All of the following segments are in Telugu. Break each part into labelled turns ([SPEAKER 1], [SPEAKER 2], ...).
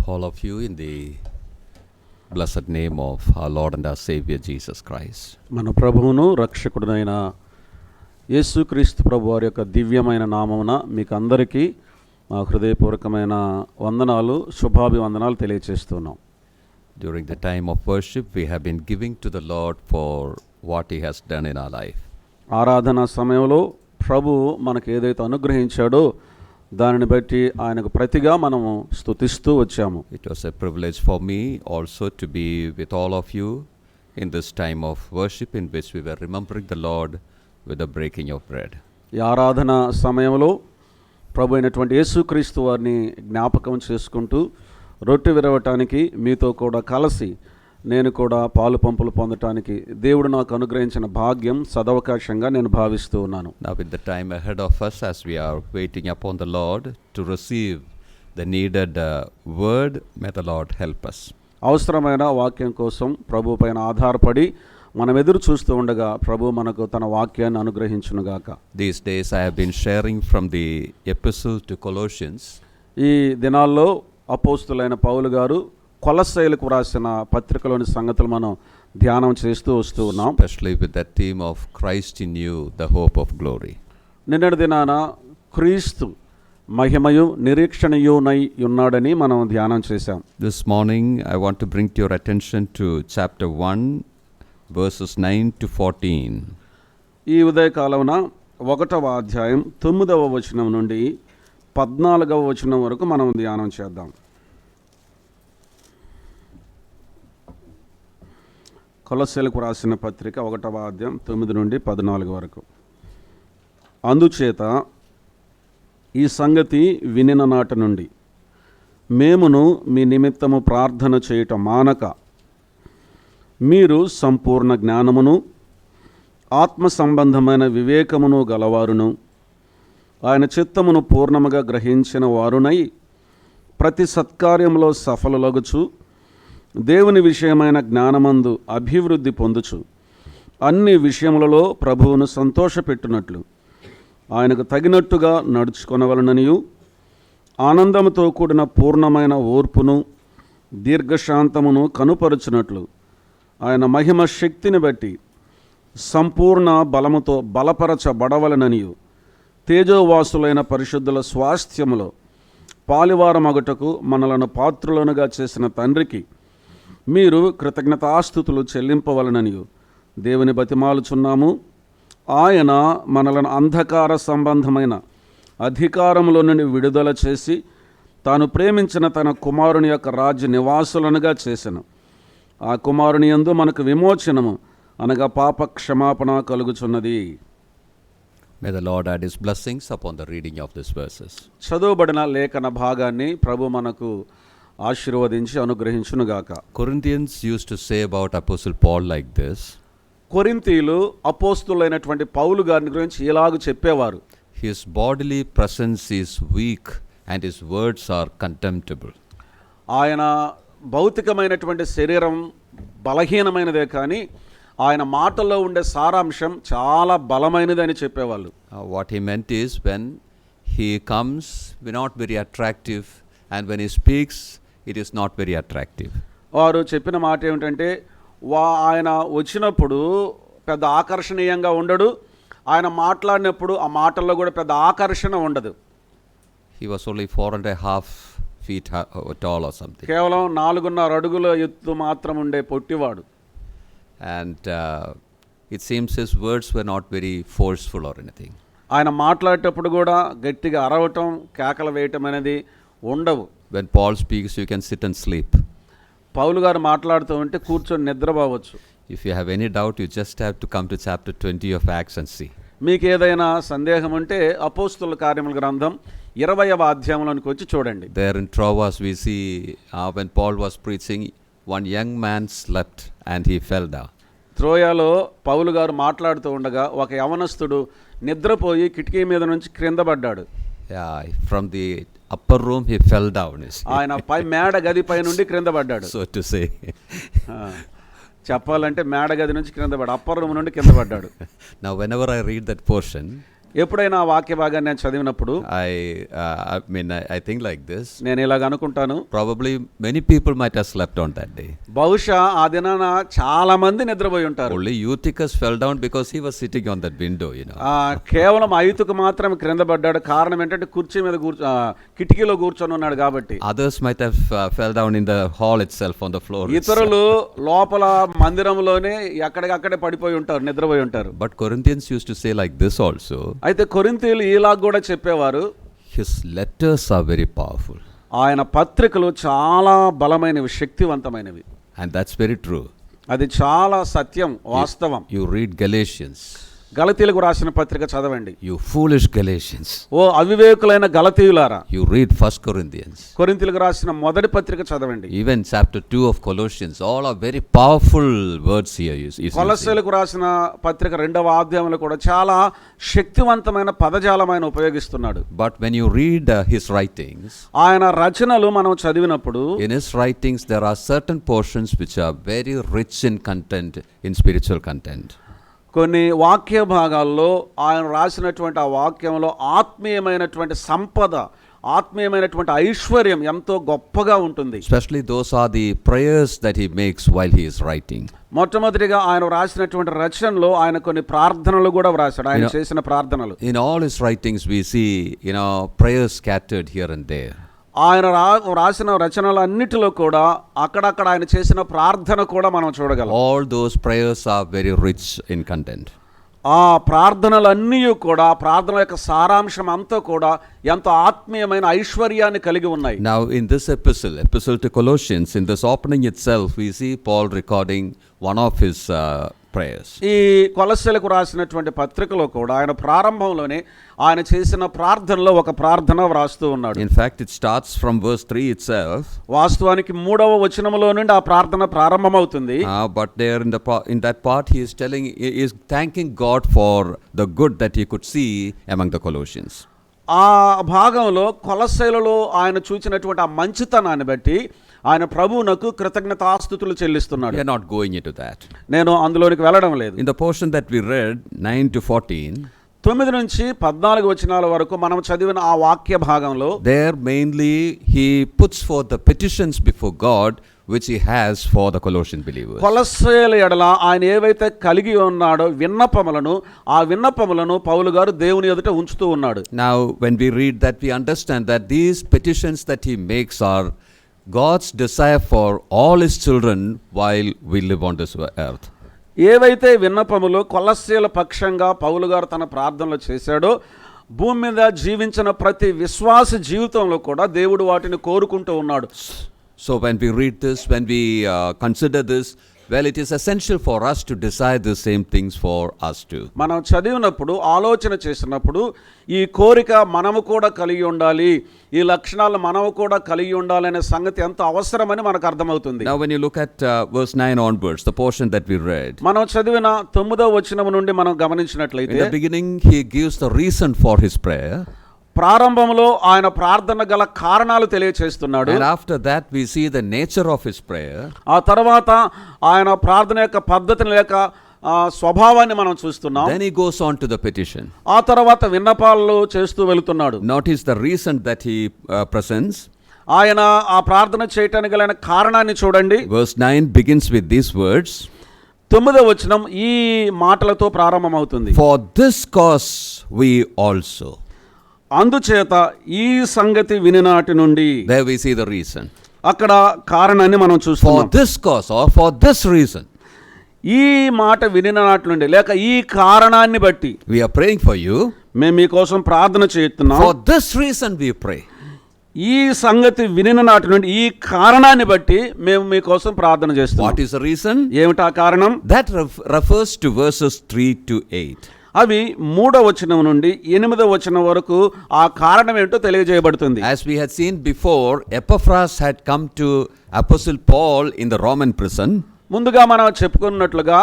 [SPEAKER 1] all of you in the blessed name of our Lord and our Savior Jesus Christ.
[SPEAKER 2] మన ప్రభువును రక్షకుడునైన యేసుక్రీస్తు ప్రభు వారి యొక్క దివ్యమైన నామమున మీకు అందరికీ మా హృదయపూర్వకమైన వందనాలు, శుభాభివందనాలు తెలియజేస్తున్నాం.
[SPEAKER 1] During the time of worship, we have been giving to the Lord for what He has done in our life.
[SPEAKER 2] ఆరాధన సమయంలో ప్రభు మనకు ఏదైతే అనుగ్రహించాడో దానిని బట్టి ఆయనకు ప్రతిగా మనము స్తుతిస్తూ వచ్చాము.
[SPEAKER 1] It was a privilege for me also to be with all of you in this time of worship in which we were remembering the Lord with the breaking of bread.
[SPEAKER 2] ఈ ఆరాధన సమయంలో ప్రభు అయినటువంటి యేసుక్రీస్తు వారిని జ్ఞాపకం చేసుకుంటూ రొట్టె విరవటానికి మీతో కూడా కలిసి నేను కూడా పాలు పంపులు పొందటానికి దేవుడు నాకు అనుగ్రహించిన భాగ్యం, సదవకాశంగా నేను భావిస్తూ ఉన్నాను.
[SPEAKER 1] Now with the time ahead of us, as we are waiting upon the Lord to receive the needed word, may the Lord help us.
[SPEAKER 2] అవసరమైన వాక్యం కోసం ప్రభు పైన ఆధారపడి మనం ఎదురు చూస్తూ ఉండగా ప్రభు మనకు తన వాక్యాన్ని అనుగ్రహించునుగాక.
[SPEAKER 1] These days I have been sharing from the epistle to Colossians.
[SPEAKER 2] ఈ దినాల్లో అపోస్తులైన పౌలు గారు కొలస్సీయులకు రాసిన పత్రికలోని సంగతులు మనం ధ్యానం చేస్తూ వస్తూ ఉన్నాం.
[SPEAKER 1] Especially with that theme of Christ in you, the hope of glory.
[SPEAKER 2] నిన్నటి దినాన క్రీస్తు మహిమయు నిరీక్షణయునై ఉన్నాడని మనం ధ్యానం చేశాం.
[SPEAKER 1] This morning I want to bring to your attention to chapter 1 verses 9 to 14.
[SPEAKER 2] ఈ ఉదయకాలమున 1వ అధ్యాయం 9వ వచనం నుండి 14వ వచనం వరకు మనం ధ్యానం చేద్దాం. కొలస్సీయులకు రాసిన పత్రిక 1వ అధ్యాయం 9 నుండి 14 వరకు. అందుచేత ఈ సంగతి వినిన నాటి నుండి మేమును మీ నిమిత్తము ప్రార్థన చేయటం మానక మీరు సంపూర్ణ జ్ఞానమును ఆత్మ సంబంధమైన వివేకమును గలవారును ఆయన చిత్తమును పూర్ణముగా గ్రహించిన వారునై ప్రతి సత్కార్యంలో సఫలులగుచు దేవుని విషయమైన జ్ఞానమందు అభివృద్ధి పొందుచు అన్ని విషయములలో ప్రభువును సంతోషపెట్టునట్లు ఆయనకు తగినట్టుగా నడుచుకొనవలననియు ఆనందముతో కూడిన పూర్ణమైన ఓర్పును దీర్ఘశాంతమును కనుపరుచునట్లు ఆయన మహిమ శక్తిని బట్టి సంపూర్ణ బలముతో బలపరచబడవలననియు తేజోవాసులైన పరిశుద్ధుల స్వాస్థ్యములో పాలివారమగుటకు మనలను పాత్రులనుగా చేసిన తండ్రికి మీరు కృతజ్ఞతాస్తుతులు చెల్లింపవలననియు దేవుని బతిమాలుచున్నాము. ఆయన మనలను అంధకార సంబంధమైన అధికారములో నుండి విడుదల చేసి తాను ప్రేమించిన తన కుమారుని యొక్క రాజ్య నివాసులనుగా చేసెను. ఆ కుమారుని యందు మనకు విమోచనము అనగా పాప క్షమాపణ కలుగుచున్నది.
[SPEAKER 1] May the Lord add His blessings upon the reading of these verses.
[SPEAKER 2] చదువుబడిన లేఖన భాగాన్ని ప్రభు మనకు ఆశీర్వదించి అనుగ్రహించునుగాక.
[SPEAKER 1] Corinthians used to say about Apostle Paul like this.
[SPEAKER 2] కొరింథీయులు అపోస్తులైనటువంటి పౌలు గారిని గురించి ఇలాగ చెప్పేవారు.
[SPEAKER 1] His bodily presence is weak and his words are contemptible.
[SPEAKER 2] ఆయన భౌతికమైనటువంటి శరీరం బలహీనమైనదే కానీ ఆయన మాటల్లో ఉండే సారాంశం చాలా బలమైనదని చెప్పేవాళ్ళు.
[SPEAKER 1] What he meant is when he comes, we're not very attractive, and when he speaks, it is not very attractive.
[SPEAKER 2] వారు చెప్పిన మాట ఏమిటంటే ఆయన వచ్చినప్పుడు పెద్ద ఆకర్షణీయంగా ఉండడు, ఆయన మాట్లాడినప్పుడు ఆ మాటల్లో కూడా పెద్ద ఆకర్షణ ఉండదు.
[SPEAKER 1] He was only 4.5 feet tall or something.
[SPEAKER 2] కేవలం 4.5 అడుగుల ఎత్తు మాత్రం ఉండే పొట్టివాడు.
[SPEAKER 1] And it seems his words were not very forceful or anything.
[SPEAKER 2] ఆయన మాట్లాడేటప్పుడు కూడా గట్టిగా అరవటం, కేకలు వేయటం అనేది ఉండవు.
[SPEAKER 1] When Paul speaks, you can sit and sleep.
[SPEAKER 2] పౌలు గారు మాట్లాడుతూ ఉంటే కూర్చొని నిద్రపోవచ్చు.
[SPEAKER 1] If you have any doubt, you just have to come to chapter 20 of Acts and see.
[SPEAKER 2] మీకు ఏదైనా సందేహం ఉంటే అపోస్తుల కార్యముల గ్రంథం 20వ అధ్యాయంలోనికి వచ్చి చూడండి.
[SPEAKER 1] There in Troas we see when Paul was preaching, one young man slept and he fell down.
[SPEAKER 2] త్రోయాలో పౌలు గారు మాట్లాడుతూ ఉండగా ఒక యవనస్తుడు నిద్రపోయి కిటికీ మీద నుంచి క్రింద పడ్డాడు.
[SPEAKER 1] Yeah, from the upper room he fell down.
[SPEAKER 2] ఆయన పై మేడ గది పై నుండి క్రింద పడ్డాడు.
[SPEAKER 1] So to say.
[SPEAKER 2] చెప్పాలంటే మేడ గది నుంచి క్రింద పడ్డాడు, అప్పర్ రూమ్ నుండి కింద పడ్డాడు.
[SPEAKER 1] Now whenever I read that portion,
[SPEAKER 2] ఎప్పుడైనా ఆ వాక్య భాగాన్ని నేను చదివినప్పుడు
[SPEAKER 1] I think like this.
[SPEAKER 2] నేను ఇలాగ అనుకుంటాను,
[SPEAKER 1] Probably many people might have slept on that day.
[SPEAKER 2] బహుశా ఆ దినాన చాలా మంది నిద్రపోయి ఉంటారు.
[SPEAKER 1] Only Eutychus fell down because he was sitting on that window,
[SPEAKER 2] కేవలం ఐతుకు మాత్రం క్రింద పడ్డాడు. కారణం ఏంటంటే కుర్చీ మీద కిటికీలో కూర్చొని ఉన్నాడు కాబట్టి.
[SPEAKER 1] Others might have fell down in the hall itself on the floor.
[SPEAKER 2] ఇతరులు లోపల మందిరంలోనే ఎక్కడికక్కడే పడిపోయి ఉంటారు, నిద్రపోయి ఉంటారు.
[SPEAKER 1] But Corinthians used to say like this also.
[SPEAKER 2] అయితే కొరింథీయులు ఇలా కూడా చెప్పేవారు,
[SPEAKER 1] His letters are very powerful.
[SPEAKER 2] ఆయన పత్రికలు చాలా బలమైనవి, శక్తివంతమైనవి.
[SPEAKER 1] And that's very true.
[SPEAKER 2] అది చాలా సత్యం, వాస్తవం.
[SPEAKER 1] You read Galatians.
[SPEAKER 2] గలతీయులకు రాసిన పత్రిక చదవండి.
[SPEAKER 1] You foolish Galatians.
[SPEAKER 2] Oh అవివేకులైన గలతీయులారా.
[SPEAKER 1] You read 1 Corinthians.
[SPEAKER 2] కొరింథీయులకు రాసిన మొదటి పత్రిక చదవండి.
[SPEAKER 1] Even chapter 2 of Colossians. All are very powerful words here.
[SPEAKER 2] కొలస్సీయులకు రాసిన పత్రిక 2వ అధ్యాయంలో కూడా చాలా శక్తివంతమైన పదజాలం ఆయన ఉపయోగిస్తున్నాడు.
[SPEAKER 1] But when you read his writings,
[SPEAKER 2] ఆయన రచనలు మనం చదివినప్పుడు,
[SPEAKER 1] in his writings there are certain portions which are very rich in content, in spiritual content.
[SPEAKER 2] కొన్ని వాక్య భాగాల్లో ఆయన రాసినటువంటి ఆ వాక్యంలో ఆత్మీయమైనటువంటి సంపద, ఆత్మీయమైనటువంటి ఐశ్వర్యం ఎంతో గొప్పగా ఉంటుంది.
[SPEAKER 1] Especially those are the prayers that he makes while he is writing.
[SPEAKER 2] మొట్టమొదటిగా ఆయన రాసినటువంటి రచనలో ఆయన కొన్ని ప్రార్థనలు కూడా వ్రాసాడు, ఆయన చేసిన ప్రార్థనలు.
[SPEAKER 1] In all his writings we see, prayers scattered here and there.
[SPEAKER 2] ఆయన రాసిన రచనలన్నిటిలో కూడా అక్కడక్కడ ఆయన చేసిన ప్రార్థన కూడా మనం చూడగలం.
[SPEAKER 1] All those prayers are very rich in content.
[SPEAKER 2] ఆ ప్రార్థనలన్నీ కూడా, ప్రార్థన యొక్క సారాంశం అంతా కూడా ఎంతో ఆత్మీయమైన ఐశ్వర్యాన్ని కలిగి ఉన్నాయి.
[SPEAKER 1] Now in this epistle to Colossians, in this opening itself, we see Paul recording one of his prayers.
[SPEAKER 2] ఈ కొలస్సీయులకు రాసినటువంటి పత్రికలో కూడా ఆయన ప్రారంభంలోనే ఆయన చేసిన ప్రార్థనలో ఒక ప్రార్థన వ్రాస్తూ ఉన్నాడు.
[SPEAKER 1] In fact, it starts from verse 3 itself.
[SPEAKER 2] వాస్తవానికి 3వ వచనములో నుండి ఆ ప్రార్థన ప్రారంభమవుతుంది.
[SPEAKER 1] But there in that part he is thanking God for the good that he could see among the Colossians.
[SPEAKER 2] ఆ భాగంలో కొలస్సీయులలో ఆయన చూచినటువంటి ఆ మంచితనాన్ని బట్టి ఆయన ప్రభువునకు కృతజ్ఞతాస్తుతులు చెల్లిస్తున్నాడు.
[SPEAKER 1] We are not going into that.
[SPEAKER 2] నేను అందులోనికి వెళ్ళడం లేదు.
[SPEAKER 1] In the portion that we read 9 to 14,
[SPEAKER 2] 9 నుంచి 14 వచనాల వరకు మనం చదివిన ఆ వాక్య భాగంలో,
[SPEAKER 1] there mainly he puts forth the petitions before God which he has for the Colossian believers.
[SPEAKER 2] కొలస్సీయుల ఎడల ఆయన ఏవైతే కలిగి ఉన్నాడో విన్నపములను, ఆ విన్నపములను పౌలు గారు దేవుని ఎదుట ఉంచుతూ ఉన్నాడు.
[SPEAKER 1] Now when we read that, we understand that these petitions that he makes are God's desire for all his children while we live on this earth.
[SPEAKER 2] ఏవైతే విన్నపములు కొలస్సీయుల పక్షంగా పౌలు గారు తన ప్రార్థనలో చేశాడో, భూమి మీద జీవించిన ప్రతి విశ్వాస జీవితంలో కూడా దేవుడు వాటిని కోరుకుంటూ ఉన్నాడు.
[SPEAKER 1] So when we read this, when we consider this, well, it is essential for us to desire the same things for us too.
[SPEAKER 2] మనం చదివినప్పుడు, ఆలోచన చేసినప్పుడు ఈ కోరిక మనము కూడా కలిగి ఉండాలి, ఈ లక్షణాలు మనము కూడా కలిగి ఉండాలి అనే సంగతి ఎంత అవసరమని మనకు అర్థమవుతుంది.
[SPEAKER 1] Now when you look at verse 9 onwards, the portion that we read,
[SPEAKER 2] మనం చదివిన 9వ వచనం నుండి మనం గమనించినట్లయితే,
[SPEAKER 1] in the beginning he gives the reason for his prayer.
[SPEAKER 2] ప్రారంభంలో ఆయన ప్రార్థన గల కారణాలు తెలియచేస్తున్నాడు.
[SPEAKER 1] And after that we see the nature of his prayer.
[SPEAKER 2] ఆ తర్వాత ఆయన ప్రార్థన యొక్క పద్ధతిని లేక స్వభావాన్ని మనం చూస్తున్నాం.
[SPEAKER 1] Then he goes on to the petition.
[SPEAKER 2] ఆ తర్వాత విన్నపాలు చేస్తూ వెళుతున్నాడు.
[SPEAKER 1] Notice the reason that he presents.
[SPEAKER 2] ఆయన ఆ ప్రార్థన చేయటానికి గల కారణాన్ని చూడండి.
[SPEAKER 1] Verse 9 begins with these words.
[SPEAKER 2] 9వ వచనం ఈ మాటలతో ప్రారంభమవుతుంది.
[SPEAKER 1] For this cause we also.
[SPEAKER 2] అందుచేత ఈ సంగతి వినినాటి నుండి.
[SPEAKER 1] There we see the reason.
[SPEAKER 2] అక్కడ కారణాన్ని మనం చూస్తున్నాం.
[SPEAKER 1] For this cause or for this reason.
[SPEAKER 2] ఈ మాట వినినాటి నుండి లేక ఈ కారణాన్ని బట్టి
[SPEAKER 1] we are praying for you.
[SPEAKER 2] మేము మీకోసం ప్రార్థన చేస్తున్నాం.
[SPEAKER 1] For this reason we pray.
[SPEAKER 2] ఈ సంగతి వినిన నాటి నుండి ఈ కారణాన్ని బట్టి మేము మీకోసం ప్రార్థన చేస్తున్నాం.
[SPEAKER 1] What is the reason?
[SPEAKER 2] ఏమిటా కారణం?
[SPEAKER 1] That refers to verses 3 to 8.
[SPEAKER 2] అవి 3వ వచనం నుండి 8వ వచనం వరకు ఆ కారణం ఏంటో తెలియజేయబడుతుంది.
[SPEAKER 1] As we had seen before, Epaphras had come to Apostle Paul in the Roman prison.
[SPEAKER 2] ముందుగా మనం చెప్పుకున్నట్లుగా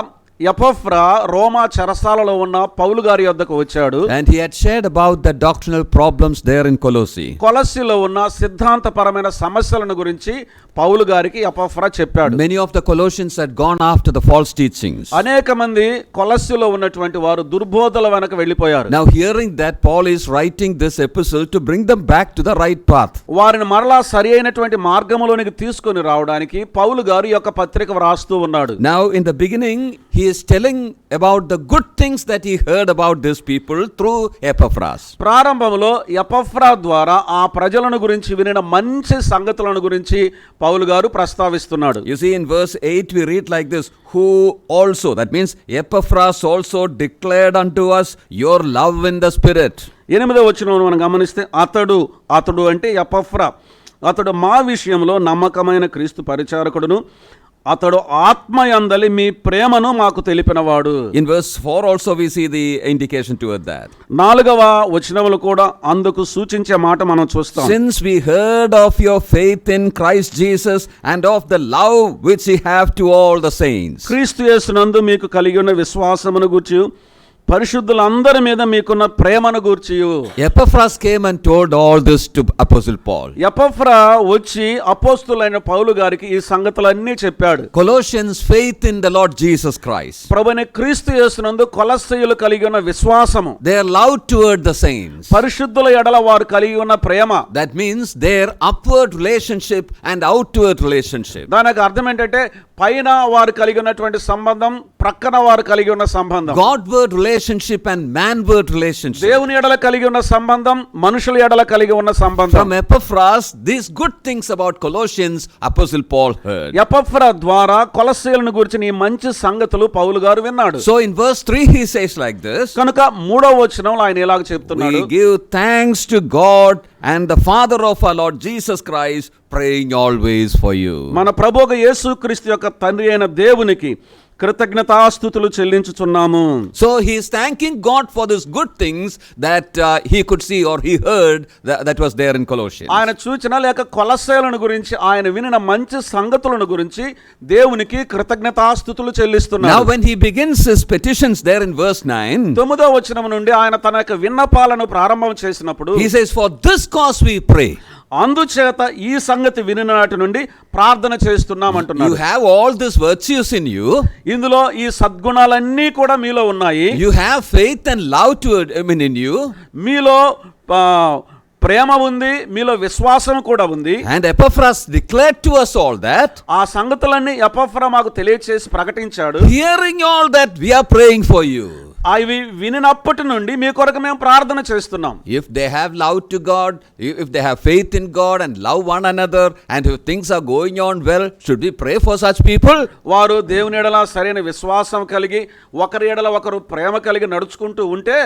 [SPEAKER 2] ఎపఫ్రా రోమా చెరసాలలో ఉన్న పౌలు గారి యొద్దకు వచ్చాడు.
[SPEAKER 1] and he had shared about the doctrinal problems there in Colossae.
[SPEAKER 2] కొలస్సీలో ఉన్న సిద్ధాంతపరమైన సమస్యలను గురించి పౌలు గారికి ఎపఫ్రా చెప్పాడు.
[SPEAKER 1] Many of the Colossians had gone after the false teachings.
[SPEAKER 2] అనేక మంది కొలస్సీలో ఉన్నటువంటి వారు దుర్బోధల వెనక వెళ్ళిపోయారు.
[SPEAKER 1] Now hearing that, Paul is writing this epistle to bring them back to the right path.
[SPEAKER 2] వారిని మరలా సరి అయినటువంటి మార్గంలోనికి తీసుకొని రావడానికి పౌలు గారు ఈ యొక్క పత్రిక వ్రాస్తూ ఉన్నాడు.
[SPEAKER 1] Now in the beginning he is telling about the good things that he heard about these people through Epaphras.
[SPEAKER 2] ప్రారంభంలో ఎపఫ్రా ద్వారా ఆ ప్రజలను గురించి వినిన మంచి సంగతులను గురించి పౌలు గారు ప్రస్తావిస్తున్నాడు.
[SPEAKER 1] You see in verse 8 we read like this, who also, that means Epaphras also declared unto us your love in the spirit.
[SPEAKER 2] 8వ వచనం మనం గమనిస్తే అతడు అంటే ఎపఫ్రా, అతడు మా విషయంలో నమ్మకమైన క్రీస్తు పరిచారకుడును, అతడు ఆత్మయందలి మీ ప్రేమను మాకు తెలిపినవాడు.
[SPEAKER 1] In verse 4 also we see the indication toward that.
[SPEAKER 2] 4వ వచనములు కూడా అందుకు సూచించే మాట మనం చూస్తాం.
[SPEAKER 1] Since we heard of your faith in Christ Jesus and of the love which ye have to all the saints.
[SPEAKER 2] క్రీస్తు యేసునందు మీకు కలిగి ఉన్న విశ్వాసమును గూర్చి పరిశుద్ధులందరి మీద మీకున్న ప్రేమను గూర్చి
[SPEAKER 1] Epaphras came and told all this to Apostle Paul.
[SPEAKER 2] ఎపఫ్రా వచ్చి అపోస్తులైన పౌలు గారికి ఈ సంగతులన్నీ చెప్పాడు.
[SPEAKER 1] Colossians' faith in the Lord Jesus Christ,
[SPEAKER 2] ప్రభువైన క్రీస్తు యేసునందు కొలస్సీయులు కలిగి ఉన్న విశ్వాసము,
[SPEAKER 1] their love toward the saints,
[SPEAKER 2] పరిశుద్ధుల ఎడల వారు కలిగి ఉన్న ప్రేమ,
[SPEAKER 1] that means their upward relationship and outward relationship.
[SPEAKER 2] దానికి అర్థం ఏంటంటే పైన వారు కలిగి ఉన్నటువంటి సంబంధం, ప్రక్కన వారు కలిగి ఉన్న సంబంధం,
[SPEAKER 1] Godward relationship and manward relationship.
[SPEAKER 2] దేవుని ఎడల కలిగి ఉన్న సంబంధం, మనుషుల ఎడల కలిగి ఉన్న సంబంధం.
[SPEAKER 1] From Epaphras, these good things about Colossians, Apostle Paul heard.
[SPEAKER 2] ఎపఫ్రా ద్వారా కొలస్సీయులను గురించి ఈ మంచి సంగతులు పౌలు గారు విన్నాడు.
[SPEAKER 1] So in verse 3 he says like this,
[SPEAKER 2] కనుక 3వ వచనంలో ఆయన ఇలాగ చెప్తున్నాడు,
[SPEAKER 1] we give thanks to God and the Father of our Lord Jesus Christ, praying always for you.
[SPEAKER 2] మన ప్రభువుగా యేసుక్రీస్తు యొక్క తండ్రి అయిన దేవునికి కృతజ్ఞతాస్తుతులు చెల్లించుచున్నాము.
[SPEAKER 1] So he is thanking God for these good things that he could see or he heard that was there in Colossians.
[SPEAKER 2] ఆయన చూచిన లేక కొలస్సీయులను గురించి ఆయన వినిన మంచి సంగతులను గురించి దేవునికి కృతజ్ఞతాస్తుతులు చెల్లిస్తున్నాడు.
[SPEAKER 1] Now when he begins his petitions there in verse 9,
[SPEAKER 2] 9వ వచనం నుండి ఆయన తన యొక్క విన్నపాలను ప్రారంభం చేసినప్పుడు
[SPEAKER 1] he says, for this cause we pray.
[SPEAKER 2] అందుచేత ఈ సంగతి వినినాటి నుండి ప్రార్థన చేస్తున్నాం అంటున్నాడు.
[SPEAKER 1] You have all these virtues in you.
[SPEAKER 2] ఇందులో ఈ సద్గుణాలన్నీ కూడా మీలో ఉన్నాయి.
[SPEAKER 1] You have faith and love in you.
[SPEAKER 2] మీలో ప్రేమ ఉంది, మీలో విశ్వాసం కూడా ఉంది.
[SPEAKER 1] And Epaphras declared to us all that.
[SPEAKER 2] ఆ సంగతులన్నీ ఎపఫ్రా మాకు తెలియచేసి ప్రకటించాడు.
[SPEAKER 1] Hearing all that, we are praying for you.
[SPEAKER 2] అవి వినినప్పటి నుండి మీ కొరకు మేము ప్రార్థన చేస్తున్నాం.
[SPEAKER 1] If they have love to God, if they have faith in God and love one another, and if things are going on well, should we pray for such people?
[SPEAKER 2] వారు దేవుని ఎడల సరైన విశ్వాసం కలిగి ఒకరి ఎడల ఒకరు ప్రేమ కలిగి నడుచుకుంటూ ఉంటే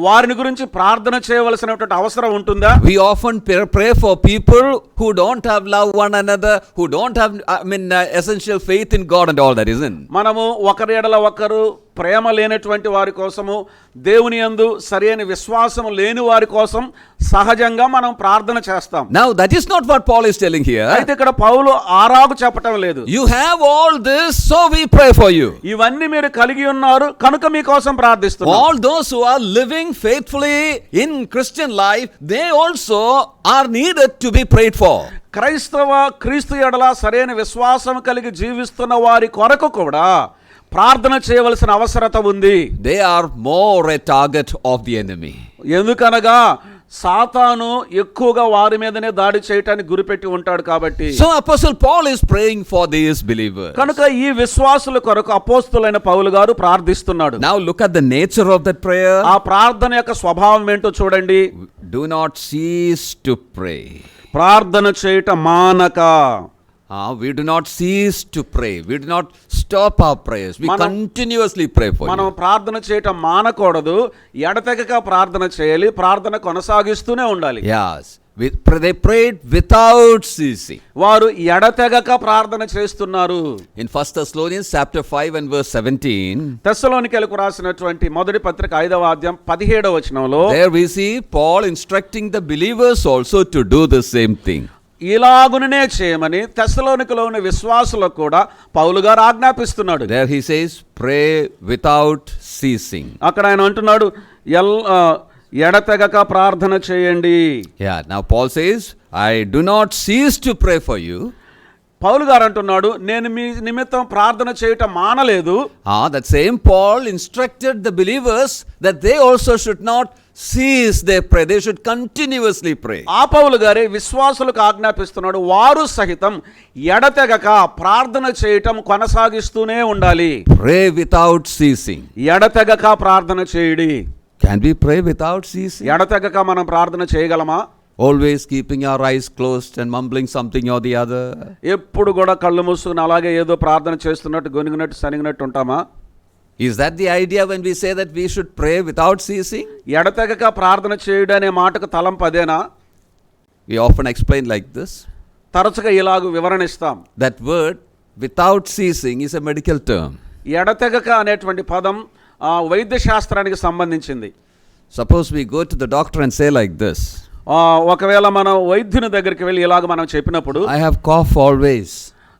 [SPEAKER 2] వారిని గురించి ప్రార్థన చేయవలసినటువంటి అవసరం ఉంటుందా?
[SPEAKER 1] We often pray for people who don't have love one another, who don't have essential faith in God and all that, isn't?
[SPEAKER 2] మనము ఒకరి ఎడల ఒకరు ప్రేమ లేనటువంటి వారి కోసము, దేవుని యందు సరైన విశ్వాసం లేని వారి కోసం సహజంగా మనం ప్రార్థన చేస్తాం.
[SPEAKER 1] Now that is not what Paul is telling here.
[SPEAKER 2] అయితే ఇక్కడ పౌలు ఆరాగు చెప్పటం లేదు.
[SPEAKER 1] You have all this, so we pray for you.
[SPEAKER 2] ఇవన్నీ మీరు కలిగి ఉన్నారు కనుక మీకోసం ప్రార్థిస్తున్నాం.
[SPEAKER 1] All those who are living faithfully in Christian life, they also are needed to be prayed for.
[SPEAKER 2] క్రీస్తు ఎడల సరైన విశ్వాసం కలిగి జీవిస్తున్న వారి కొరకు కూడా ప్రార్థన చేయవలసిన అవసరత ఉంది.
[SPEAKER 1] They are more a target of the enemy.
[SPEAKER 2] ఎందుకనగా సాతాను ఎక్కువగా వారి మీదనే దాడి చేయటానికి గురిపెట్టి ఉంటాడు కాబట్టి.
[SPEAKER 1] So Apostle Paul is praying for these believers.
[SPEAKER 2] కనుక ఈ విశ్వాసుల కొరకు అపోస్తులైన పౌలు గారు ప్రార్థిస్తున్నాడు.
[SPEAKER 1] Now look at the nature of that prayer.
[SPEAKER 2] ఆ ప్రార్థన యొక్క స్వభావం ఏంటో చూడండి.
[SPEAKER 1] Do not cease to pray.
[SPEAKER 2] ప్రార్థన చేయట మానక.
[SPEAKER 1] We do not cease to pray. We do not stop our prayers. We continuously pray for you.
[SPEAKER 2] మనం ప్రార్థన చేయటం మానకూడదు, ఎడతెగక ప్రార్థన చేయాలి, ప్రార్థన కొనసాగిస్తూనే ఉండాలి.
[SPEAKER 1] Yes. They prayed without ceasing.
[SPEAKER 2] వారు ఎడతెగక ప్రార్థన చేస్తున్నారు.
[SPEAKER 1] In 1 Thessalonians chapter 5 and verse 17,
[SPEAKER 2] తెస్సలోనికైలకు రాసినటువంటి మొదటి పత్రిక 5వ అధ్యాయం 17వ వచనంలో
[SPEAKER 1] there we see Paul instructing the believers also to do the same thing.
[SPEAKER 2] ఇలాగుననే చేయమని తెస్సలోనికలో ఉన్న విశ్వాసులకు కూడా పౌలు గారు ఆజ్ఞాపిస్తున్నాడు.
[SPEAKER 1] There he says, pray without ceasing.
[SPEAKER 2] అక్కడ ఆయన అంటున్నాడు ఎడతెగక ప్రార్థన చేయండి.
[SPEAKER 1] Yeah, now Paul says, I do not cease to pray for you.
[SPEAKER 2] పౌలు గారు అంటున్నాడు, నేను మీ నిమిత్తం ప్రార్థన చేయటం మానలేదు.
[SPEAKER 1] That same Paul instructed the believers that they also should not cease their prayer. They should continuously pray.
[SPEAKER 2] ఆ పౌలు గారే విశ్వాసులకు ఆజ్ఞాపిస్తున్నాడు, వారు సహితం ఎడతెగక ప్రార్థన చేయటం కొనసాగిస్తూనే ఉండాలి.
[SPEAKER 1] Pray without ceasing.
[SPEAKER 2] ఎడతెగక ప్రార్థన చేయడి.
[SPEAKER 1] Can we pray without ceasing?
[SPEAKER 2] ఎడతెగక మనం ప్రార్థన చేయగలమా?
[SPEAKER 1] Always keeping our eyes closed and mumbling something or the other.
[SPEAKER 2] ఎప్పుడు కూడా కళ్ళు మూసుకుని అలాగే ఏదో ప్రార్థన చేస్తున్నట్టు గొనిగినట్టు సనిగినట్టు ఉంటామా?
[SPEAKER 1] Is that the idea when we say that we should pray without ceasing?
[SPEAKER 2] ఎడతెగక ప్రార్థన చేయడం అనే మాటకు తలంపు అదేనా?
[SPEAKER 1] We often explain like this.
[SPEAKER 2] తరచుగా ఇలాగ వివరణ ఇస్తాం.
[SPEAKER 1] That word without ceasing is a medical term.
[SPEAKER 2] ఎడతెగక అనేటువంటి పదం వైద్య శాస్త్రానికి సంబంధించింది.
[SPEAKER 1] Suppose we go to the doctor and say like this.
[SPEAKER 2] ఒకవేళ మనం వైద్యుని దగ్గరికి వెళ్ళి ఇలాగ మనం చెప్పినప్పుడు,
[SPEAKER 1] I have cough always.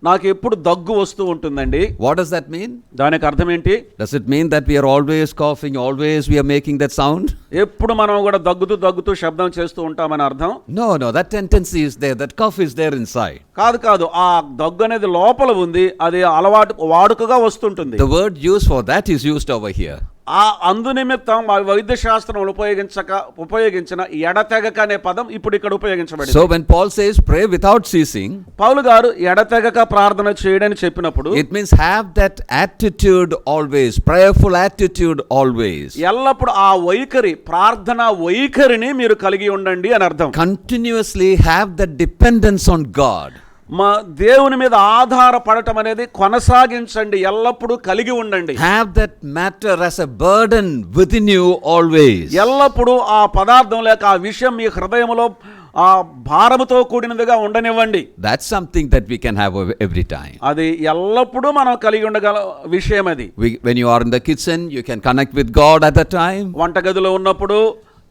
[SPEAKER 2] నాకు ఎప్పుడు దగ్గు వస్తూ ఉంటుందండి.
[SPEAKER 1] What does that mean?
[SPEAKER 2] దానికి అర్థం ఏంటి?
[SPEAKER 1] Does it mean that we are always coughing, always we are making that sound?
[SPEAKER 2] ఎప్పుడు మనం కూడా దగ్గుతూ శబ్దం చేస్తూ ఉంటామని అర్థం?
[SPEAKER 1] No, that tendency is there. That cough is there inside.
[SPEAKER 2] కాదు, ఆ దగ్గు అనేది లోపల ఉంది, అది వాడుకగా వస్తుంటుంది.
[SPEAKER 1] The word used for that is used over here.
[SPEAKER 2] అందు నిమిత్తం వైద్య శాస్త్రం ఉపయోగించిన ఎడతెగక అనే పదం ఇప్పుడు ఇక్కడ ఉపయోగించబడింది.
[SPEAKER 1] So when Paul says pray without ceasing,
[SPEAKER 2] పౌలు గారు ఎడతెగక ప్రార్థన చేయడని చెప్పినప్పుడు,
[SPEAKER 1] it means have that attitude always, prayerful attitude always.
[SPEAKER 2] ఎల్లప్పుడు ఆ వైఖరి, ప్రార్థన వైఖరిని మీరు కలిగి ఉండండి అని అర్థం.
[SPEAKER 1] Continuously have that dependence on God.
[SPEAKER 2] మా దేవుని మీద ఆధారపడటం అనేది కొనసాగించండి, ఎల్లప్పుడూ కలిగి ఉండండి.
[SPEAKER 1] Have that matter as a burden within you always.
[SPEAKER 2] ఎల్లప్పుడూ ఆ పదార్థం లేక ఆ విషయం మీ హృదయంలో ఆ భారముతో కూడినదిగా ఉండనివ్వండి.
[SPEAKER 1] That's something that we can have every time.
[SPEAKER 2] అది ఎల్లప్పుడూ మనం కలిగి ఉండగల విషయం అది.
[SPEAKER 1] When you are in the kitchen, you can connect with God at the time.
[SPEAKER 2] వంటగదిలో ఉన్నప్పుడు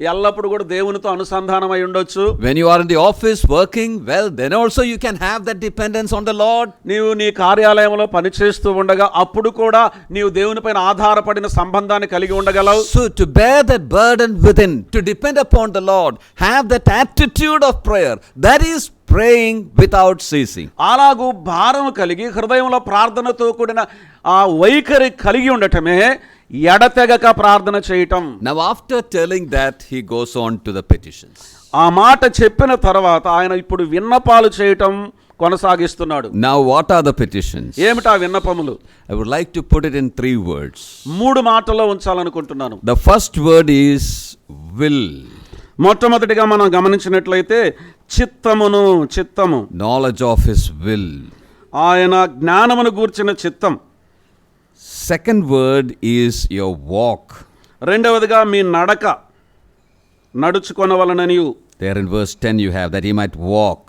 [SPEAKER 2] ఎల్లప్పుడు కూడా దేవునితో అనుసంధానమై ఉండొచ్చు.
[SPEAKER 1] When you are in the office working, well, then also you can have that dependence on the Lord.
[SPEAKER 2] నీవు నీ కార్యాలయంలో పనిచేస్తూ ఉండగా అప్పుడు కూడా నీవు దేవునిపైన ఆధారపడిన సంబంధాన్ని కలిగి ఉండగలవు.
[SPEAKER 1] So to bear that burden within, to depend upon the Lord, have that attitude of prayer, that is praying without ceasing.
[SPEAKER 2] అలాగూ భారము కలిగి హృదయంలో ప్రార్థనతో కూడిన ఆ వైఖరి కలిగి ఉండటమే ఎడతెగక ప్రార్థన చేయటం.
[SPEAKER 1] Now after telling that, he goes on to the petitions.
[SPEAKER 2] ఆ మాట చెప్పిన తర్వాత ఆయన ఇప్పుడు విన్నపాలు చేయటం కొనసాగిస్తున్నాడు.
[SPEAKER 1] Now what are the petitions?
[SPEAKER 2] ఏమిటా విన్నపములు?
[SPEAKER 1] I would like to put it in 3 words.
[SPEAKER 2] 3 మాటల్లో ఉంచాలనుకుంటున్నాను.
[SPEAKER 1] The first word is will.
[SPEAKER 2] మొట్టమొదటిగా మనం గమనించినట్లయితే చిత్తము,
[SPEAKER 1] knowledge of his will.
[SPEAKER 2] ఆయన జ్ఞానమును గూర్చిన చిత్తం.
[SPEAKER 1] Second word is your walk.
[SPEAKER 2] రెండవదిగా మీ నడుచుకొనవలననియు.
[SPEAKER 1] There in verse 10 you have that he might walk.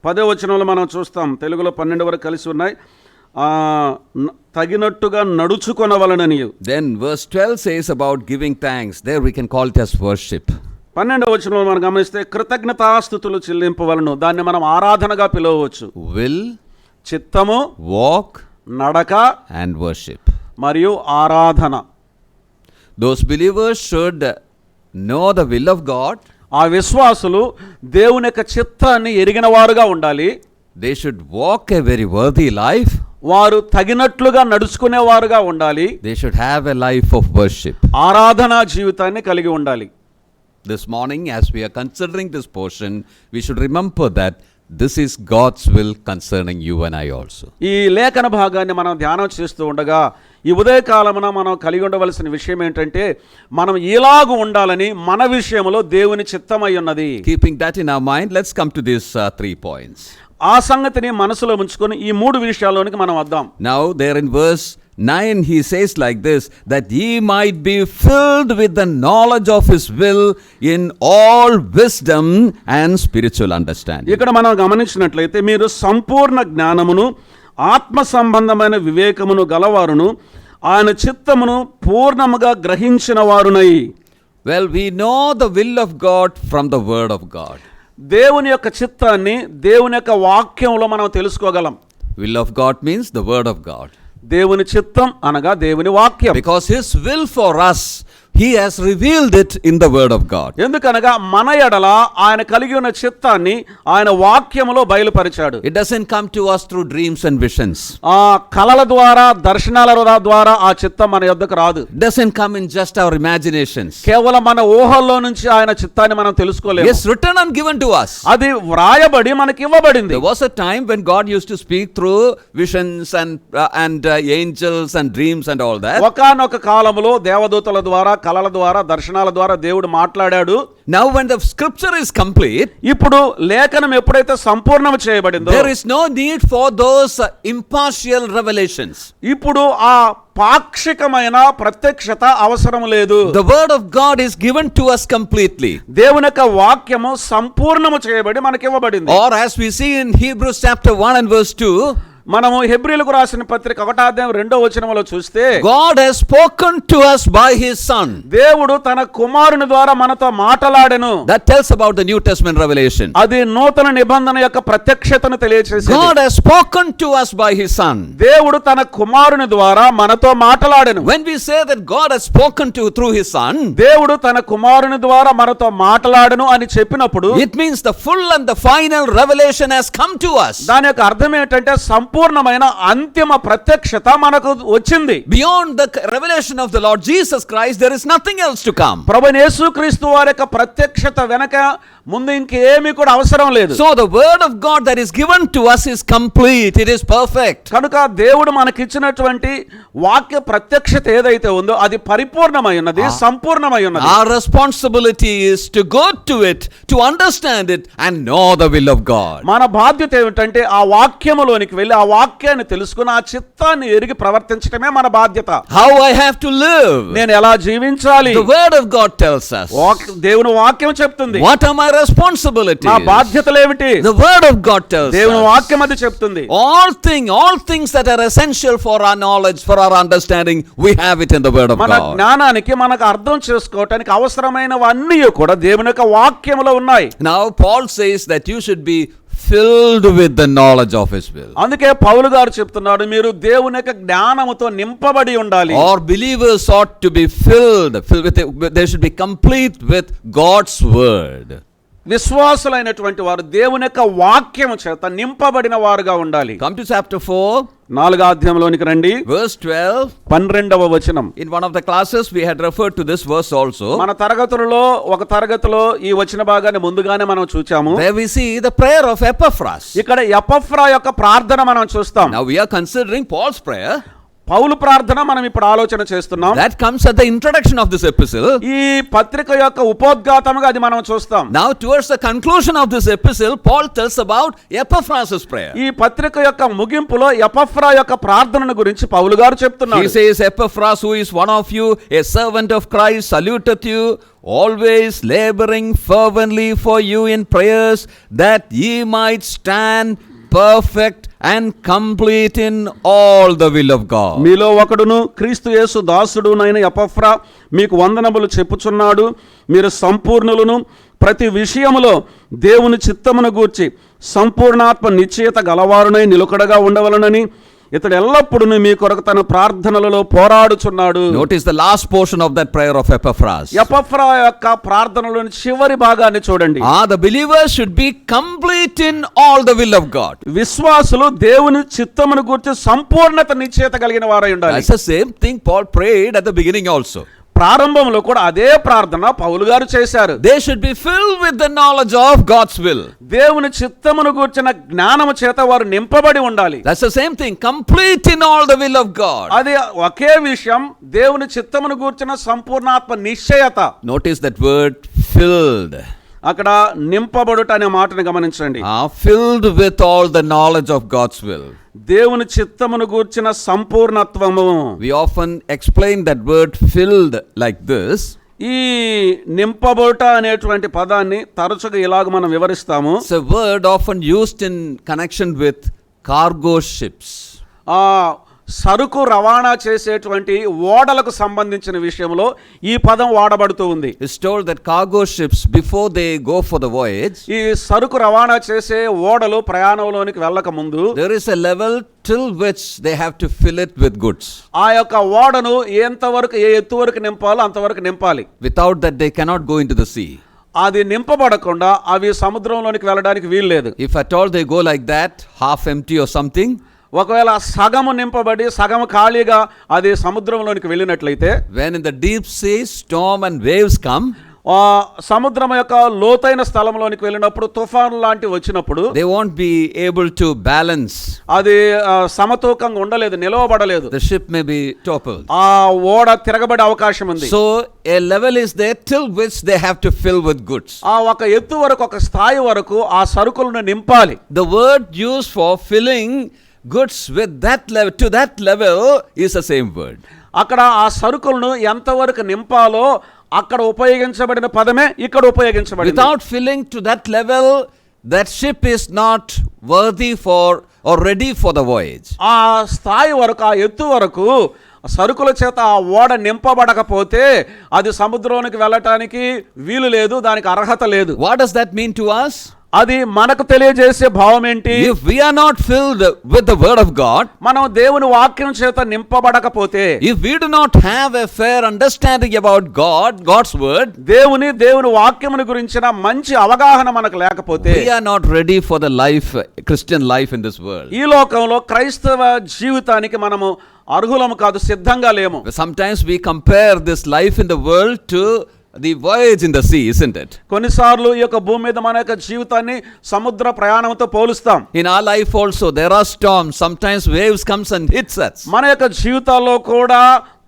[SPEAKER 2] 10వ వచనంలో మనం చూస్తాం, తెలుగులో 12 వరకు కలిసి ఉన్నాయి, తగినట్టుగా నడుచుకొనవలననియు.
[SPEAKER 1] Then verse 12 says about giving thanks. There we can call it as worship.
[SPEAKER 2] 12వ వచనంలో మనం గమనిస్తే కృతజ్ఞతాస్తుతులు చెల్లింపవలను, దాన్ని మనం ఆరాధనగా పిలవవచ్చు.
[SPEAKER 1] Will,
[SPEAKER 2] చిత్తము,
[SPEAKER 1] walk,
[SPEAKER 2] నడక
[SPEAKER 1] and worship.
[SPEAKER 2] మరియు ఆరాధన.
[SPEAKER 1] Those believers should know the will of God.
[SPEAKER 2] ఆ విశ్వాసులు దేవుని యొక్క చిత్తాన్ని ఎరిగిన వారుగా ఉండాలి.
[SPEAKER 1] They should walk a very worthy life.
[SPEAKER 2] వారు తగినట్లుగా నడుచుకునేవారుగా ఉండాలి.
[SPEAKER 1] They should have a life of worship.
[SPEAKER 2] ఆరాధనా జీవితాన్ని కలిగి ఉండాలి.
[SPEAKER 1] This morning, as we are considering this portion, we should remember that this is God's will concerning you and I also.
[SPEAKER 2] ఈ లేఖన భాగాన్ని మనం ధ్యానం చేస్తూ ఉండగా ఈ ఉదయకాలమున మనం కలిగి ఉండవలసిన విషయం ఏంటంటే, మనం ఇలాగూ ఉండాలని మన విషయంలో దేవుని చిత్తమై ఉన్నది.
[SPEAKER 1] Keeping that in our mind, let's come to these 3 points.
[SPEAKER 2] ఆ సంగతిని మనసులో ఉంచుకొని ఈ 3 విషయాల్లోనికి మనం వద్దాం.
[SPEAKER 1] Now there in verse 9 he says like this, that ye might be filled with the knowledge of his will in all wisdom and spiritual understanding.
[SPEAKER 2] ఇక్కడ మనం గమనించినట్లయితే, మీరు సంపూర్ణ జ్ఞానమును ఆత్మ సంబంధమైన వివేకమును గలవారును ఆయన చిత్తమును పూర్ణముగా గ్రహించిన వారునై.
[SPEAKER 1] Well, we know the will of God from the word of God.
[SPEAKER 2] దేవుని యొక్క చిత్తాన్ని దేవుని యొక్క వాక్యంలో మనం తెలుసుకోగలం.
[SPEAKER 1] Will of God means the word of God.
[SPEAKER 2] దేవుని చిత్తం అనగా దేవుని వాక్యం.
[SPEAKER 1] Because his will for us, he has revealed it in the word of God.
[SPEAKER 2] ఎందుకనగా మన ఎడల ఆయన కలిగి ఉన్న చిత్తాన్ని ఆయన వాక్యములో బయలుపరిచాడు.
[SPEAKER 1] It doesn't come to us through dreams and visions.
[SPEAKER 2] ఆ కలల ద్వారా దర్శనాల ద్వారా ఆ చిత్తం మన యొద్దకు రాదు.
[SPEAKER 1] It doesn't come in just our imaginations.
[SPEAKER 2] కేవలం మన ఊహల్లో నుంచి ఆయన చిత్తాన్ని మనం తెలుసుకోలేము.
[SPEAKER 1] It's written and given to us.
[SPEAKER 2] అది వ్రాయబడి మనకి ఇవ్వబడింది.
[SPEAKER 1] There was a time when God used to speak through visions and angels and dreams and all that.
[SPEAKER 2] ఒకానొక కాలంలో దేవదూతల ద్వారా కలల ద్వారా దర్శనాల ద్వారా దేవుడు మాట్లాడాడు.
[SPEAKER 1] Now when the scripture is complete,
[SPEAKER 2] ఇప్పుడు లేఖనం ఎప్పుడైతే సంపూర్ణం చేయబడిందో,
[SPEAKER 1] there is no need for those impartial revelations.
[SPEAKER 2] ఇప్పుడు ఆ పాక్షికమైన ప్రత్యక్షత అవసరం లేదు.
[SPEAKER 1] The word of God is given to us completely.
[SPEAKER 2] దేవుని యొక్క వాక్యము సంపూర్ణము చేయబడి మనకి ఇవ్వబడింది.
[SPEAKER 1] Or as we see in Hebrews chapter 1 and verse 2,
[SPEAKER 2] మనము హెబ్రీయులకు రాసిన పత్రిక 1:2 చూస్తే,
[SPEAKER 1] God has spoken to us by his son.
[SPEAKER 2] దేవుడు తన కుమారుని ద్వారా మనతో మాట్లాడెను.
[SPEAKER 1] That tells about the New Testament revelation.
[SPEAKER 2] అది నూతన నిబంధన యొక్క ప్రత్యక్షతను తెలియజేసేది.
[SPEAKER 1] God has spoken to us by his son.
[SPEAKER 2] దేవుడు తన కుమారుని ద్వారా మనతో మాట్లాడెను.
[SPEAKER 1] When we say that God has spoken to through his son,
[SPEAKER 2] దేవుడు తన కుమారుని ద్వారా మనతో మాట్లాడెను అని చెప్పినప్పుడు,
[SPEAKER 1] it means the full and the final revelation has come to us.
[SPEAKER 2] దాని యొక్క అర్థం ఏంటంటే సంపూర్ణమైన అంతిమ ప్రత్యక్షత మనకు వచ్చింది.
[SPEAKER 1] Beyond the revelation of the Lord Jesus Christ, there is nothing else to come.
[SPEAKER 2] ప్రభువైన యేసుక్రీస్తు వారి యొక్క ప్రత్యక్షత వెనక ముందు ఇంకేమీ కూడా అవసరం లేదు.
[SPEAKER 1] So the word of God that is given to us is complete. It is perfect.
[SPEAKER 2] కనుక దేవుడు మనకిచ్చినటువంటి వాక్య ప్రత్యక్షత ఏదైతే ఉందో అది పరిపూర్ణమై ఉన్నది, సంపూర్ణమై ఉన్నది.
[SPEAKER 1] Our responsibility is to go to it, to understand it and know the will of God.
[SPEAKER 2] మన బాధ్యత ఏమిటంటే ఆ వాక్యములోనికి వెళ్ళి ఆ వాక్యాన్ని తెలుసుకుని ఆ చిత్తాన్ని ఎరిగి ప్రవర్తించడమే మన బాధ్యత.
[SPEAKER 1] How I have to live.
[SPEAKER 2] నేను ఎలా జీవించాలి?
[SPEAKER 1] The word of God tells us.
[SPEAKER 2] దేవుని వాక్యం చెప్తుంది.
[SPEAKER 1] What are my responsibilities?
[SPEAKER 2] నా బాధ్యతలు ఏమిటి?
[SPEAKER 1] The word of God tells us.
[SPEAKER 2] దేవుని వాక్యం అది చెప్తుంది.
[SPEAKER 1] All things that are essential for our knowledge, for our understanding, we have it in the word of
[SPEAKER 2] మన
[SPEAKER 1] God.
[SPEAKER 2] జ్ఞానానికి మనకు అర్థం చేసుకోవటానికి అవసరమైనవన్నీ కూడా దేవుని యొక్క వాక్యములో ఉన్నాయి.
[SPEAKER 1] Now Paul says that you should be filled with the knowledge of his will.
[SPEAKER 2] అందుకే పౌలు గారు చెప్తున్నాడు, మీరు దేవుని యొక్క జ్ఞానముతో నింపబడి ఉండాలి.
[SPEAKER 1] All believers ought to be filled with it. They should be complete with God's word.
[SPEAKER 2] విశ్వాసులైనటువంటి వారు దేవుని యొక్క వాక్యము చేత నింపబడిన వారుగా ఉండాలి.
[SPEAKER 1] Come to chapter 4,
[SPEAKER 2] 4వ అధ్యాయంలోనికి రండి.
[SPEAKER 1] verse 12.
[SPEAKER 2] 12వ వచనం.
[SPEAKER 1] In one of the classes we had referred to this verse also.
[SPEAKER 2] మన తరగతులలో ఒక తరగతిలో ఈ వచన భాగాన్ని ముందుగానే మనం చూచాము.
[SPEAKER 1] Where we see the prayer of Epaphras.
[SPEAKER 2] ఇక్కడ ఎపఫ్రా యొక్క ప్రార్థన మనం చూస్తాం.
[SPEAKER 1] Now we are considering Paul's prayer.
[SPEAKER 2] పౌలు ప్రార్థన మనం ఇప్పుడు ఆలోచన చేస్తున్నాం.
[SPEAKER 1] That comes at the introduction of this epistle.
[SPEAKER 2] ఈ పత్రిక యొక్క ఉపోద్ఘాతముగా అది మనం చూస్తాం.
[SPEAKER 1] Now towards the conclusion of this epistle, Paul tells about Epaphras' prayer.
[SPEAKER 2] ఈ పత్రిక యొక్క ముగింపులో ఎపఫ్రా యొక్క ప్రార్థనను గురించి పౌలు గారు చెప్తున్నారు.
[SPEAKER 1] He says, Epaphras, who is one of you, a servant of Christ, saluteth you, always laboring fervently for you in prayers, that ye might stand perfect and complete in all the will of God.
[SPEAKER 2] మీలో ఒకడును క్రీస్తు యేసు దాసుడునైన ఎపఫ్రా మీకు వందనములు చెప్పుచున్నాడు. మీరు సంపూర్ణులను ప్రతి విషయములో దేవుని చిత్తమును గూర్చి సంపూర్ణాత్మ నిశ్చయత గలవారునై నిలకడగా ఉండవలనని ఇతడు ఎల్లప్పుడూ మీ కొరకు తన ప్రార్థనలలో పోరాడుచున్నాడు.
[SPEAKER 1] Notice the last portion of that prayer of Epaphras.
[SPEAKER 2] ఎపఫ్రా యొక్క ప్రార్థనలోని చివరి భాగాన్ని చూడండి.
[SPEAKER 1] The believers should be complete in all the will of God.
[SPEAKER 2] విశ్వాసులు దేవుని చిత్తమును గూర్చి సంపూర్ణత నిశ్చయత కలిగిన వారై ఉండాలి.
[SPEAKER 1] That's the same thing Paul prayed at the beginning also.
[SPEAKER 2] ప్రారంభంలో కూడా అదే ప్రార్థన పౌలు గారు చేశారు.
[SPEAKER 1] They should be filled with the knowledge of God's will.
[SPEAKER 2] దేవుని చిత్తమును గూర్చిన జ్ఞానము చేత వారు నింపబడి ఉండాలి.
[SPEAKER 1] That's the same thing, complete in all the will of God.
[SPEAKER 2] అది ఒకే విషయం, దేవుని చిత్తమును గూర్చిన సంపూర్ణాత్మ నిశ్చయత.
[SPEAKER 1] Notice that word filled.
[SPEAKER 2] అక్కడ నింపబడుట అనే మాటను గమనించండి.
[SPEAKER 1] Filled with all the knowledge of God's will.
[SPEAKER 2] దేవుని చిత్తమును గూర్చిన సంపూర్ణత్వము.
[SPEAKER 1] We often explain that word filled like this.
[SPEAKER 2] ఈ నింపబడుట అనేటువంటి పదాన్ని తరచుగా ఇలాగ మనం వివరిస్తాము.
[SPEAKER 1] It's a word often used in connection with cargo ships.
[SPEAKER 2] సరుకు రవాణా చేసేటువంటి ఓడలకు సంబంధించిన విషయంలో ఈ పదం వాడబడుతూ ఉంది.
[SPEAKER 1] It's told that cargo ships, before they go for the voyage,
[SPEAKER 2] ఈ సరుకు రవాణా చేసే ఓడలు ప్రయాణంలోనికి వెళ్ళక ముందు
[SPEAKER 1] there is a level till which they have to fill it with goods.
[SPEAKER 2] ఆ యొక్క ఓడను ఎంతవరకు ఏ ఎత్తు వరకు నింపాలో అంతవరకు నింపాలి.
[SPEAKER 1] Without that, they cannot go into the sea.
[SPEAKER 2] అది నింపబడకుండా అవి సముద్రంలోనికి వెళ్ళడానికి వీల్లేదు.
[SPEAKER 1] If at all they go like that, half empty or something,
[SPEAKER 2] ఒకవేళ సగము నింపబడి సగము ఖాళీగా అది సముద్రంలోనికి వెళ్ళినట్లయితే,
[SPEAKER 1] when in the deep sea storm and waves come,
[SPEAKER 2] సముద్రం యొక్క లోతైన స్థలంలోనికి వెళ్ళినప్పుడు తుఫాను లాంటి వచ్చినప్పుడు
[SPEAKER 1] they won't be able to balance.
[SPEAKER 2] అది సమతూకంగా ఉండలేదు, నిలవబడలేదు.
[SPEAKER 1] The ship may be toppled.
[SPEAKER 2] ఆ ఓడ తిరగబడే అవకాశం ఉంది.
[SPEAKER 1] So a level is there till which they have to fill with goods.
[SPEAKER 2] ఆ ఒక ఎత్తు వరకు, ఒక స్థాయి వరకు ఆ సరుకులను నింపాలి.
[SPEAKER 1] The word used for filling goods with that level, to that level, is the same word.
[SPEAKER 2] అక్కడ ఆ సరుకులను ఎంతవరకు నింపాలో అక్కడ ఉపయోగించబడిన పదమే ఇక్కడ ఉపయోగించబడింది.
[SPEAKER 1] Without filling to that level, that ship is not worthy for or ready for the voyage.
[SPEAKER 2] ఆ స్థాయి వరకు, ఆ ఎత్తు వరకు సరుకుల చేత ఆ ఓడ నింపబడకపోతే అది సముద్రంలోనికి వెళ్ళటానికి వీలు లేదు, దానికి అర్హత లేదు.
[SPEAKER 1] What does that mean to us?
[SPEAKER 2] అది మనకు తెలియజేసే భావం ఏంటి?
[SPEAKER 1] If we are not filled with the word of God,
[SPEAKER 2] మనం దేవుని వాక్యం చేత నింపబడకపోతే,
[SPEAKER 1] if we do not have a fair understanding about God, God's word,
[SPEAKER 2] దేవుని వాక్యమును గురించిన మంచి అవగాహన మనకు లేకపోతే,
[SPEAKER 1] we are not ready for the life, Christian life in this world.
[SPEAKER 2] ఈ లోకంలో క్రైస్తవ జీవితానికి మనము అర్హులము కాదు, సిద్ధంగా లేము.
[SPEAKER 1] Sometimes we compare this life in the world to the voyage in the sea, isn't it?
[SPEAKER 2] కొన్నిసార్లు ఈ యొక్క భూమి మీద మన యొక్క జీవితాన్ని సముద్ర ప్రయాణంతో పోలుస్తాం.
[SPEAKER 1] In our life also there are storms, sometimes waves comes and hits us.
[SPEAKER 2] మన యొక్క జీవితాల్లో కూడా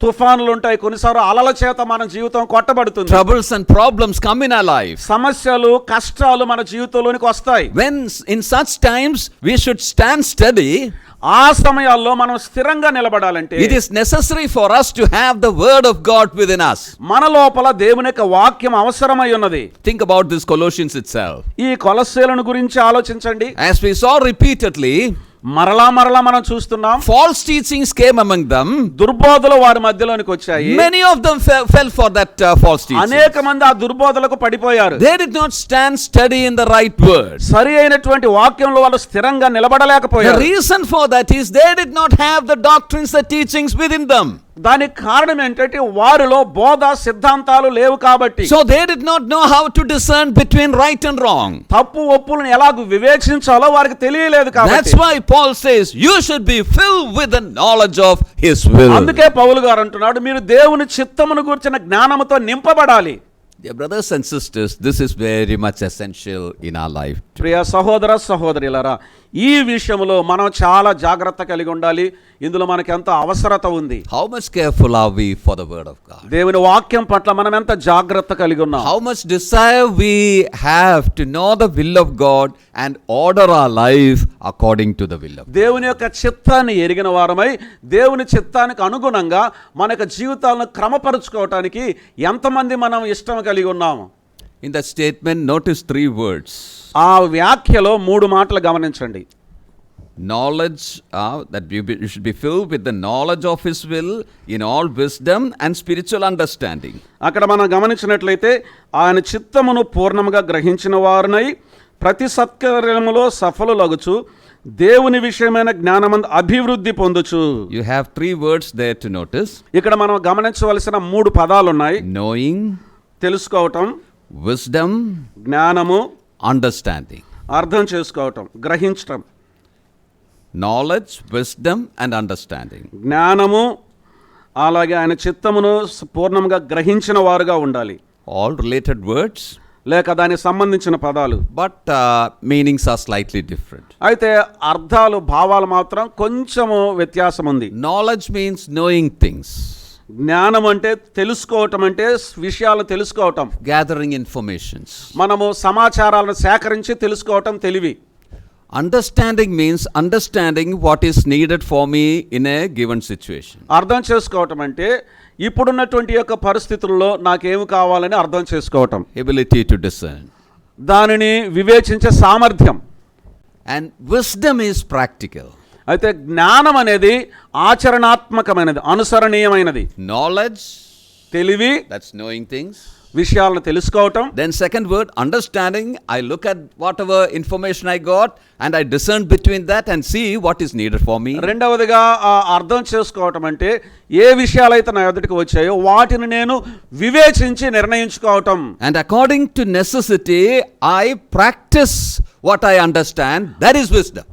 [SPEAKER 2] తుఫానులు ఉంటాయి, కొన్నిసార్లు అలల చేత మన జీవితం కొట్టబడుతుంది.
[SPEAKER 1] Troubles and problems come in our life.
[SPEAKER 2] సమస్యలు, కష్టాలు మన జీవితంలోనికి వస్తాయి.
[SPEAKER 1] When in such times we should stand steady,
[SPEAKER 2] ఆ సమయాల్లో మనం స్థిరంగా నిలబడాలంటే
[SPEAKER 1] it is necessary for us to have the word of God within us.
[SPEAKER 2] మన లోపల దేవుని యొక్క వాక్యం అవసరమై ఉన్నది.
[SPEAKER 1] Think about this Colossians itself.
[SPEAKER 2] ఈ కొలస్సీలను గురించి ఆలోచించండి.
[SPEAKER 1] As we saw repeatedly,
[SPEAKER 2] మరలా మనం చూస్తున్నాం,
[SPEAKER 1] false teachings came among them.
[SPEAKER 2] దుర్బోధలు వారి మధ్యలోనికి వచ్చాయి.
[SPEAKER 1] Many of them fell for that false teaching.
[SPEAKER 2] అనేక మంది ఆ దుర్బోధలకు పడిపోయారు.
[SPEAKER 1] They did not stand steady in the right word.
[SPEAKER 2] సరి అయినటువంటి వాక్యంలో వాళ్ళు స్థిరంగా నిలబడలేకపోయారు.
[SPEAKER 1] The reason for that is they did not have the doctrines, the teachings within them.
[SPEAKER 2] దానికి కారణం ఏంటంటే వారిలో బోధ సిద్ధాంతాలు లేవు కాబట్టి.
[SPEAKER 1] So they did not know how to discern between right and wrong.
[SPEAKER 2] తప్పు ఒప్పులను ఎలాగ వివేచించాలో వారికి తెలియలేదు కాబట్టి.
[SPEAKER 1] That's why Paul says you should be filled with the knowledge of his will.
[SPEAKER 2] అందుకే పౌలు గారు అంటున్నాడు, మీరు దేవుని చిత్తమును గురించిన జ్ఞానముతో నింపబడాలి.
[SPEAKER 1] Dear brothers and sisters, this is very much essential in our life.
[SPEAKER 2] ప్రియ సహోదర సహోదరులారా, ఈ విషయంలో మనం చాలా జాగ్రత్త కలిగి ఉండాలి. ఇందులో మనకి ఎంత అవసరత ఉంది.
[SPEAKER 1] How much careful are we for the word of God?
[SPEAKER 2] దేవుని వాక్యం పట్ల మనం ఎంత జాగ్రత్త కలిగి ఉన్నాం.
[SPEAKER 1] How much desire we have to know the will of God and order our life according to the will of God.
[SPEAKER 2] దేవుని యొక్క చిత్తాన్ని ఎరిగిన వారమై దేవుని చిత్తానికి అనుగుణంగా మన యొక్క జీవితాలను క్రమపరుచుకోవటానికి ఎంతమంది మనం ఇష్టం కలిగి ఉన్నాము.
[SPEAKER 1] In that statement, notice 3 words.
[SPEAKER 2] ఆ వ్యాఖ్యలో 3 మాటలు గమనించండి.
[SPEAKER 1] Knowledge, that you should be filled with the knowledge of his will in all wisdom and spiritual understanding.
[SPEAKER 2] అక్కడ మనం గమనించినట్లయితే ఆయన చిత్తమును పూర్ణముగా గ్రహించిన వారునై ప్రతి సత్కార్యములో సఫలులగుచు దేవుని విషయమైన జ్ఞానమందు అభివృద్ధి పొందుచు.
[SPEAKER 1] You have 3 words there to notice.
[SPEAKER 2] ఇక్కడ మనం గమనించవలసిన 3 పదాలు ఉన్నాయి.
[SPEAKER 1] Knowing,
[SPEAKER 2] తెలుసుకోవటం,
[SPEAKER 1] wisdom,
[SPEAKER 2] జ్ఞానము,
[SPEAKER 1] understanding.
[SPEAKER 2] అర్థం చేసుకోవటం, గ్రహించటం.
[SPEAKER 1] Knowledge, wisdom and understanding.
[SPEAKER 2] జ్ఞానము, అలాగే ఆయన చిత్తమును పూర్ణంగా గ్రహించిన వారుగా ఉండాలి.
[SPEAKER 1] All related words,
[SPEAKER 2] లేక దానికి సంబంధించిన పదాలు,
[SPEAKER 1] but meanings are slightly different.
[SPEAKER 2] అయితే అర్థాలు, భావాలు మాత్రం కొంచెము వ్యత్యాసం ఉంది.
[SPEAKER 1] Knowledge means knowing things.
[SPEAKER 2] జ్ఞానం అంటే తెలుసుకోవటం, అంటే విషయాలు తెలుసుకోవటం,
[SPEAKER 1] gathering informations.
[SPEAKER 2] మనము సమాచారాలను సేకరించి తెలుసుకోవటం తెలివి.
[SPEAKER 1] Understanding means understanding what is needed for me in a given situation.
[SPEAKER 2] అర్థం చేసుకోవటం అంటే ఇప్పుడున్నటువంటి యొక్క పరిస్థితుల్లో నాకేమి కావాలని అర్థం చేసుకోవటం.
[SPEAKER 1] Ability to discern.
[SPEAKER 2] దానిని వివేచించే సామర్థ్యం.
[SPEAKER 1] And wisdom is practical.
[SPEAKER 2] అయితే జ్ఞానం అనేది ఆచరణాత్మకమైనది, అనుసరణీయమైనది.
[SPEAKER 1] Knowledge,
[SPEAKER 2] తెలివి,
[SPEAKER 1] that's knowing things.
[SPEAKER 2] విషయాలను తెలుసుకోవటం.
[SPEAKER 1] Then second word, understanding. I look at whatever information I got and I discern between that and see what is needed for me.
[SPEAKER 2] రెండవదిగా అర్థం చేసుకోవటం అంటే ఏ విషయాలైతే నా ఎదుటికి వచ్చాయో వాటిని నేను వివేచించి నిర్ణయించుకోవటం.
[SPEAKER 1] And according to necessity, I practice what I understand. That is wisdom.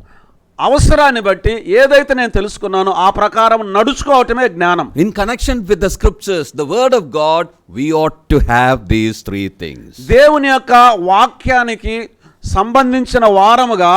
[SPEAKER 2] అవసరాన్ని బట్టి ఏదైతే నేను తెలుసుకున్నానో ఆ ప్రకారం నడుచుకోవటమే జ్ఞానం.
[SPEAKER 1] In connection with the scriptures, the word of God, we ought to have these three things.
[SPEAKER 2] దేవుని యొక్క వాక్యానికి సంబంధించిన వారముగా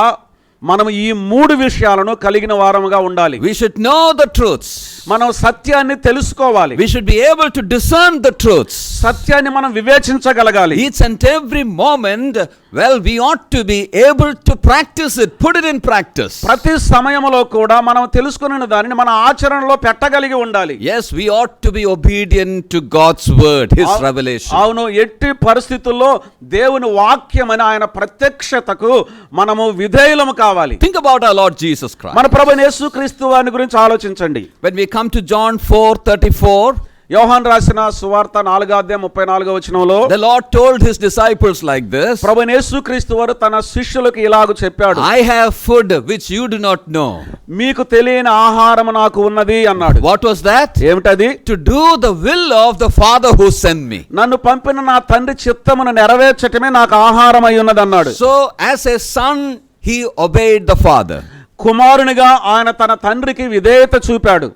[SPEAKER 2] మనం ఈ మూడు విషయాలను కలిగిన వారముగా ఉండాలి.
[SPEAKER 1] We should know the truths.
[SPEAKER 2] మనం సత్యాన్ని తెలుసుకోవాలి.
[SPEAKER 1] We should be able to discern the truths.
[SPEAKER 2] సత్యాన్ని మనం వివేచించగలగాలి.
[SPEAKER 1] Each and every moment, well, we ought to be able to practice it, put it in practice.
[SPEAKER 2] ప్రతి సమయంలో కూడా మనం తెలుసుకున్న దానిని మన ఆచరణలో పెట్టగలిగి ఉండాలి.
[SPEAKER 1] Yes, we ought to be obedient to God's word, His revelation.
[SPEAKER 2] అవును, ఎట్టి పరిస్థితుల్లో దేవుని వాక్యం అని ఆయన ప్రత్యక్షతకు మనము విధేయులము కావాలి.
[SPEAKER 1] Think about our Lord Jesus Christ.
[SPEAKER 2] మన ప్రభువైన యేసుక్రీస్తు వారి గురించి ఆలోచించండి.
[SPEAKER 1] When we come to John 4:34,
[SPEAKER 2] యోహాను రాసిన సువార్త 4:34
[SPEAKER 1] the Lord told His disciples like this,
[SPEAKER 2] ప్రభువైన యేసుక్రీస్తు వారు తన శిష్యులకు ఇలాగ చెప్పాడు,
[SPEAKER 1] I have food which you do not know.
[SPEAKER 2] మీకు తెలియని ఆహారం నాకు ఉన్నది అన్నాడు.
[SPEAKER 1] What was that?
[SPEAKER 2] ఏమిటది?
[SPEAKER 1] To do the will of the Father who sent me.
[SPEAKER 2] నన్ను పంపిన నా తండ్రి చిత్తమును నెరవేర్చటమే నాకు ఆహారం అయి ఉన్నది అన్నాడు.
[SPEAKER 1] So as a son, he obeyed the Father.
[SPEAKER 2] కుమారునిగా ఆయన తన తండ్రికి విధేయత చూపాడు.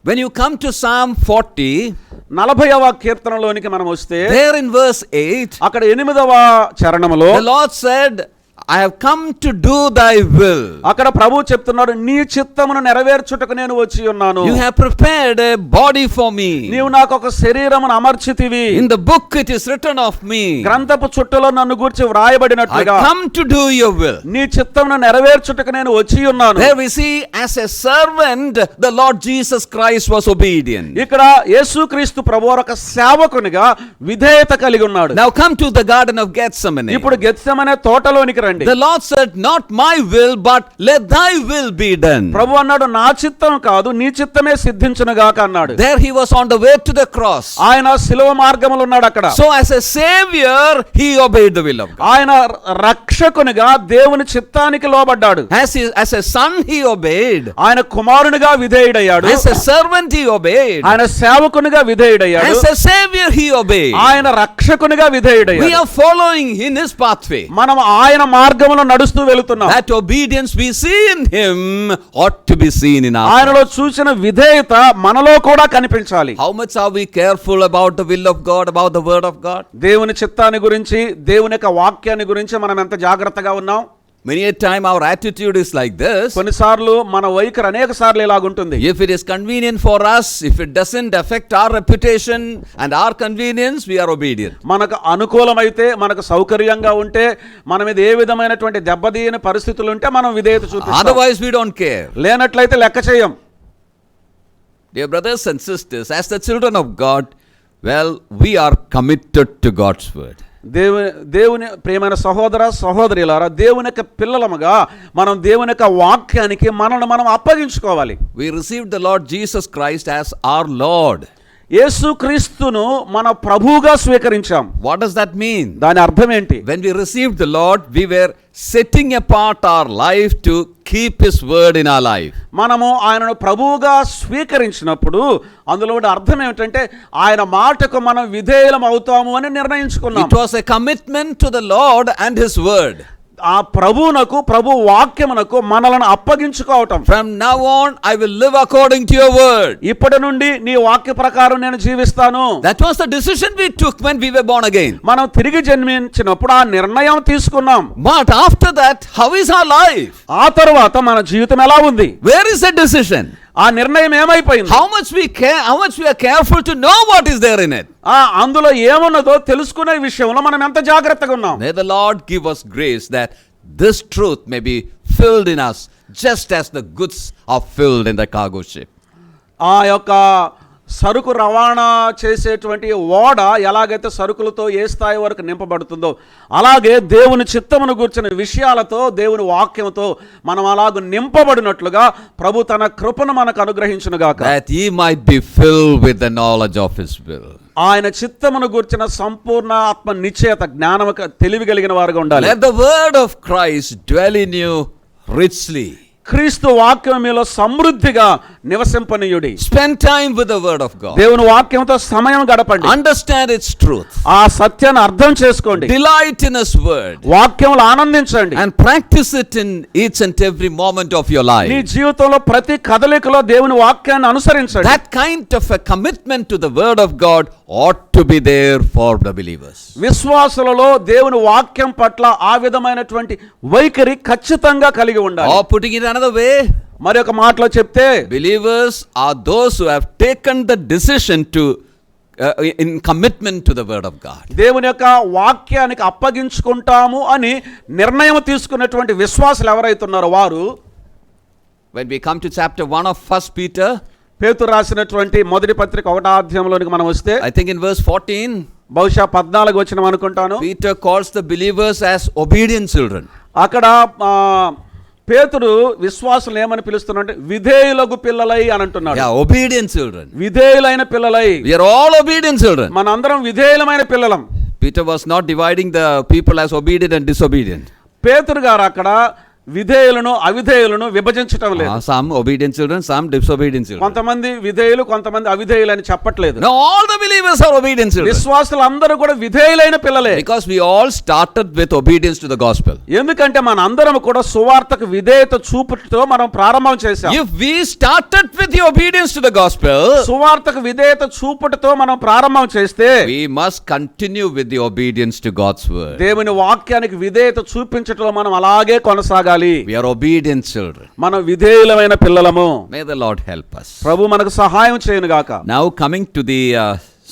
[SPEAKER 1] When you come to Psalm 40,
[SPEAKER 2] 40వ కీర్తనలోనికి మనం వస్తే
[SPEAKER 1] there in verse 8,
[SPEAKER 2] అక్కడ 8వ చరణములో
[SPEAKER 1] the Lord said, I have come to do thy will.
[SPEAKER 2] అక్కడ ప్రభువు చెప్తున్నాడు, నీ చిత్తమును నెరవేర్చుటకు నేను వచ్చి ఉన్నాను.
[SPEAKER 1] You have prepared a body for me.
[SPEAKER 2] నీవు నాకు ఒక శరీరమును అమర్చితివి.
[SPEAKER 1] In the book it is written of me.
[SPEAKER 2] గ్రంథపు చుట్టలో నన్ను గూర్చి వ్రాయబడినట్లుగా
[SPEAKER 1] I come to do your will.
[SPEAKER 2] నీ చిత్తమును నెరవేర్చుటకు నేను వచ్చి ఉన్నాను.
[SPEAKER 1] There we see, as a servant, the Lord Jesus Christ was obedient.
[SPEAKER 2] ఇక్కడ యేసుక్రీస్తు ప్రభువు ఒక సేవకునిగా విధేయత కలిగి ఉన్నాడు.
[SPEAKER 1] Now come to the garden of Gethsemane.
[SPEAKER 2] ఇప్పుడు గెత్సెమనే తోటలోనికి రండి.
[SPEAKER 1] The Lord said, not my will, but let thy will be done.
[SPEAKER 2] ప్రభు అన్నాడు, నా చిత్తం కాదు నీ చిత్తమే సిద్ధించునుగాక అన్నాడు.
[SPEAKER 1] There he was on the way to the cross.
[SPEAKER 2] ఆయన శిలువ మార్గములో ఉన్నాడు అక్కడ.
[SPEAKER 1] So as a savior, he obeyed the will of God.
[SPEAKER 2] ఆయన రక్షకునిగా దేవుని చిత్తానికి లోబడ్డాడు.
[SPEAKER 1] As a son, he obeyed.
[SPEAKER 2] ఆయన కుమారునిగా విధేయుడయ్యాడు.
[SPEAKER 1] As a servant, he obeyed.
[SPEAKER 2] ఆయన సేవకునిగా విధేయుడయ్యాడు.
[SPEAKER 1] As a savior, he obeyed.
[SPEAKER 2] ఆయన రక్షకునిగా విధేయుడయ్యాడు.
[SPEAKER 1] We are following in his pathway.
[SPEAKER 2] మనం ఆయన మార్గములో నడుస్తూ వెళుతున్నాం.
[SPEAKER 1] That obedience we see in him ought to be seen in us.
[SPEAKER 2] ఆయనలో చూసిన విధేయత మనలో కూడా కనిపించాలి.
[SPEAKER 1] How much are we careful about the will of God, about the word of God?
[SPEAKER 2] దేవుని చిత్తాన్ని గురించి, దేవుని యొక్క వాక్యాన్ని గురించి మనం ఎంత జాగ్రత్తగా ఉన్నాం.
[SPEAKER 1] Many a time our attitude is like this.
[SPEAKER 2] కొన్నిసార్లు మన వైఖరి అనేక సార్లు ఇలాగుంటుంది.
[SPEAKER 1] If it is convenient for us, if it doesn't affect our reputation and our convenience, we are obedient.
[SPEAKER 2] మనకు అనుకూలమైతే, మనకు సౌకర్యంగా ఉంటే, మన మీద ఏ విధమైనటువంటి దెబ్బతీయని పరిస్థితులు ఉంటే మనం విధేయత చూపిస్తాం.
[SPEAKER 1] Otherwise we don't care.
[SPEAKER 2] లేనట్లయితే లెక్క చేయం.
[SPEAKER 1] Dear brothers and sisters, as the children of God, well, we are committed to God's word.
[SPEAKER 2] దేవుని ప్రియమైన సహోదర సహోదరులారా, దేవుని యొక్క పిల్లలముగా మనం దేవుని యొక్క వాక్యానికి మనల్ని మనం అప్పగించుకోవాలి.
[SPEAKER 1] We received the Lord Jesus Christ as our Lord.
[SPEAKER 2] యేసుక్రీస్తును మన ప్రభువుగా స్వీకరించాం.
[SPEAKER 1] What does that mean?
[SPEAKER 2] దాని అర్థం ఏంటి?
[SPEAKER 1] When we received the Lord, we were setting apart our life to keep his word in our life.
[SPEAKER 2] మనము ఆయనను ప్రభువుగా స్వీకరించినప్పుడు అందులో అర్థం ఏమిటంటే ఆయన మాటకు మనం విధేయులం అవుతాము అని నిర్ణయించుకున్నాం.
[SPEAKER 1] It was a commitment to the Lord and his word.
[SPEAKER 2] ఆ ప్రభువునకు, ప్రభు వాక్యమునకు మనలను అప్పగించుకోవటం.
[SPEAKER 1] From now on I will live according to your word.
[SPEAKER 2] ఇప్పటి నుండి నీ వాక్య ప్రకారం నేను జీవిస్తాను.
[SPEAKER 1] That was the decision we took when we were born again.
[SPEAKER 2] మనం తిరిగి జన్మించినప్పుడు ఆ నిర్ణయం తీసుకున్నాం.
[SPEAKER 1] But after that, how is our life?
[SPEAKER 2] ఆ తరువాత మన జీవితం ఎలా ఉంది?
[SPEAKER 1] Where is the decision?
[SPEAKER 2] ఆ నిర్ణయం ఏమైపోయింది?
[SPEAKER 1] How much we are careful to know what is there in it.
[SPEAKER 2] అందులో ఏమున్నదో తెలుసుకునే విషయంలో మనం ఎంత జాగ్రత్తగా ఉన్నాం.
[SPEAKER 1] May the Lord give us grace that this truth may be filled in us just as the goods are filled in the cargo ship.
[SPEAKER 2] ఆ యొక్క సరుకు రవాణా చేసేటువంటి ఓడ ఎలాగైతే సరుకులతో ఏ స్థాయి వరకు నింపబడుతుందో, అలాగే దేవుని చిత్తమును గూర్చిన విషయాలతో, దేవుని వాక్యంతో మనం అలాగ నింపబడినట్లుగా ప్రభు తన కృపను మనకు అనుగ్రహించునుగాక.
[SPEAKER 1] That ye might be filled with the knowledge of his will.
[SPEAKER 2] ఆయన చిత్తమును గూర్చిన సంపూర్ణ ఆత్మ నిశ్చయత, జ్ఞానము, తెలివి కలిగిన వారుగా ఉండాలి.
[SPEAKER 1] Let the word of Christ dwell in you richly.
[SPEAKER 2] క్రీస్తు వాక్యం మీలో సమృద్ధిగా నివసింపనీయుడి.
[SPEAKER 1] Spend time with the word of God.
[SPEAKER 2] దేవుని వాక్యంతో సమయం గడపండి.
[SPEAKER 1] Understand its truth.
[SPEAKER 2] ఆ సత్యాన్ని అర్థం చేసుకోండి.
[SPEAKER 1] Delight in his word.
[SPEAKER 2] వాక్యంలో ఆనందించండి.
[SPEAKER 1] And practice it in each and every moment of your life.
[SPEAKER 2] నీ జీవితంలో ప్రతి కదలికలో దేవుని వాక్యాన్ని అనుసరించండి.
[SPEAKER 1] That kind of a commitment to the word of God ought to be there for the believers.
[SPEAKER 2] విశ్వాసులలో దేవుని వాక్యం పట్ల ఆ విధమైనటువంటి వైఖరి ఖచ్చితంగా కలిగి ఉండాలి.
[SPEAKER 1] Or putting it another way,
[SPEAKER 2] మరి ఒక మాటలో చెప్తే,
[SPEAKER 1] believers are those who have taken the decision to in commitment to the word of God.
[SPEAKER 2] దేవుని యొక్క వాక్యానికి అప్పగించుకుంటాము అని నిర్ణయం తీసుకున్నటువంటి విశ్వాసులు ఎవరైతే ఉన్నారో వారు,
[SPEAKER 1] When we come to chapter 1 of 1 Peter,
[SPEAKER 2] పేతురు రాసినటువంటి మొదటి పత్రిక 1వ అధ్యాయంలోనికి మనం వస్తే,
[SPEAKER 1] I think in verse 14,
[SPEAKER 2] బహుశా 14 వచ్చిన అనుకుంటాను,
[SPEAKER 1] Peter calls the believers as obedient children.
[SPEAKER 2] అక్కడ పేతురు విశ్వాసులు ఏమని పిలుస్తున్నాడు? విధేయులకు పిల్లలై అని అంటున్నాడు.
[SPEAKER 1] Yeah, obedient children.
[SPEAKER 2] విధేయులైన పిల్లలై.
[SPEAKER 1] We are all obedient children.
[SPEAKER 2] మనందరం విధేయులమైన పిల్లలం.
[SPEAKER 1] Peter was not dividing the people as obedient and disobedient.
[SPEAKER 2] పేతురు గారు అక్కడ విధేయులను అవిధేయులను విభజించటం లేదు.
[SPEAKER 1] Some obedient children, some disobedient children.
[SPEAKER 2] కొంతమంది విధేయులు, కొంతమంది అవిధేయులు అని చెప్పట్లేదు.
[SPEAKER 1] No, all the believers are obedient children.
[SPEAKER 2] విశ్వాసులు అందరూ కూడా విధేయులైన పిల్లలే.
[SPEAKER 1] Because we all started with obedience to the gospel.
[SPEAKER 2] ఎందుకంటే మన అందరం కూడా సువార్తకు విధేయత చూపుతో మనం ప్రారంభం చేశాం.
[SPEAKER 1] If we started with the obedience to the gospel,
[SPEAKER 2] సువార్తకు విధేయత చూపుతో మనం ప్రారంభం చేస్తే,
[SPEAKER 1] we must continue with the obedience to God's word.
[SPEAKER 2] దేవుని వాక్యానికి విధేయత చూపించటంలో మనం అలాగే కొనసాగాలి.
[SPEAKER 1] We are obedient children.
[SPEAKER 2] మనం విధేయులమైన పిల్లలము.
[SPEAKER 1] May the Lord help us.
[SPEAKER 2] ప్రభు మనకు సహాయం చేయను గాక.
[SPEAKER 1] Now coming to the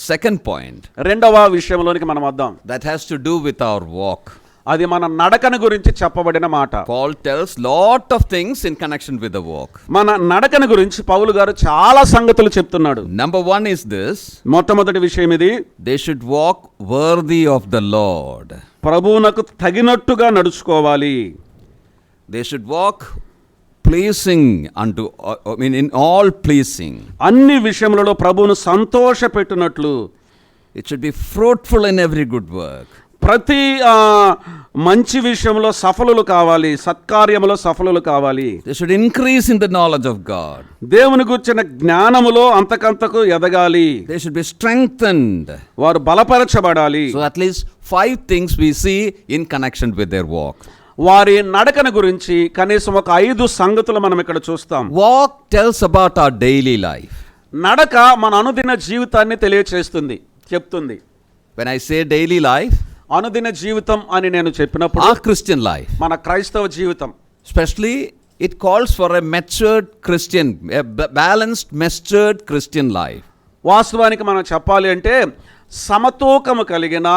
[SPEAKER 1] second point.
[SPEAKER 2] రెండవ విషయంలోనికి మనం వద్దాం.
[SPEAKER 1] That has to do with our walk.
[SPEAKER 2] అది మన నడకను గురించి చెప్పబడిన మాట.
[SPEAKER 1] Paul tells lot of things in connection with the walk.
[SPEAKER 2] మన నడకను గురించి పౌలు గారు చాలా సంగతులు చెప్తున్నాడు.
[SPEAKER 1] Number 1 is this.
[SPEAKER 2] మొట్టమొదటి విషయం ఇది,
[SPEAKER 1] They should walk worthy of the Lord.
[SPEAKER 2] ప్రభువునకు తగినట్టుగా నడుచుకోవాలి.
[SPEAKER 1] They should walk pleasing unto, in all pleasing.
[SPEAKER 2] అన్ని విషయములలో ప్రభువును సంతోషపెట్టునట్లు.
[SPEAKER 1] It should be fruitful in every good work.
[SPEAKER 2] ప్రతి మంచి విషయంలో సఫలులు కావాలి, సత్కార్యములో సఫలులు కావాలి.
[SPEAKER 1] They should increase in the knowledge of God.
[SPEAKER 2] దేవుని గురించిన జ్ఞానములో అంతకంతకు ఎదగాలి.
[SPEAKER 1] They should be strengthened.
[SPEAKER 2] వారు బలపరచబడాలి.
[SPEAKER 1] So at least 5 things we see in connection with their walk.
[SPEAKER 2] వారి నడకను గురించి కనీసం ఒక 5 సంగతులు మనం ఇక్కడ చూస్తాం.
[SPEAKER 1] Walk tells about our daily life.
[SPEAKER 2] నడక మన అనుదిన జీవితాన్ని తెలియచేస్తుంది, చెప్తుంది.
[SPEAKER 1] When I say daily life,
[SPEAKER 2] అనుదిన జీవితం అని నేను చెప్పినప్పుడు
[SPEAKER 1] our Christian life,
[SPEAKER 2] మన క్రైస్తవ జీవితం,
[SPEAKER 1] especially it calls for a matured Christian, a balanced, matured Christian life.
[SPEAKER 2] వాస్తవానికి మనం చెప్పాలి అంటే సమతూకము కలిగిన,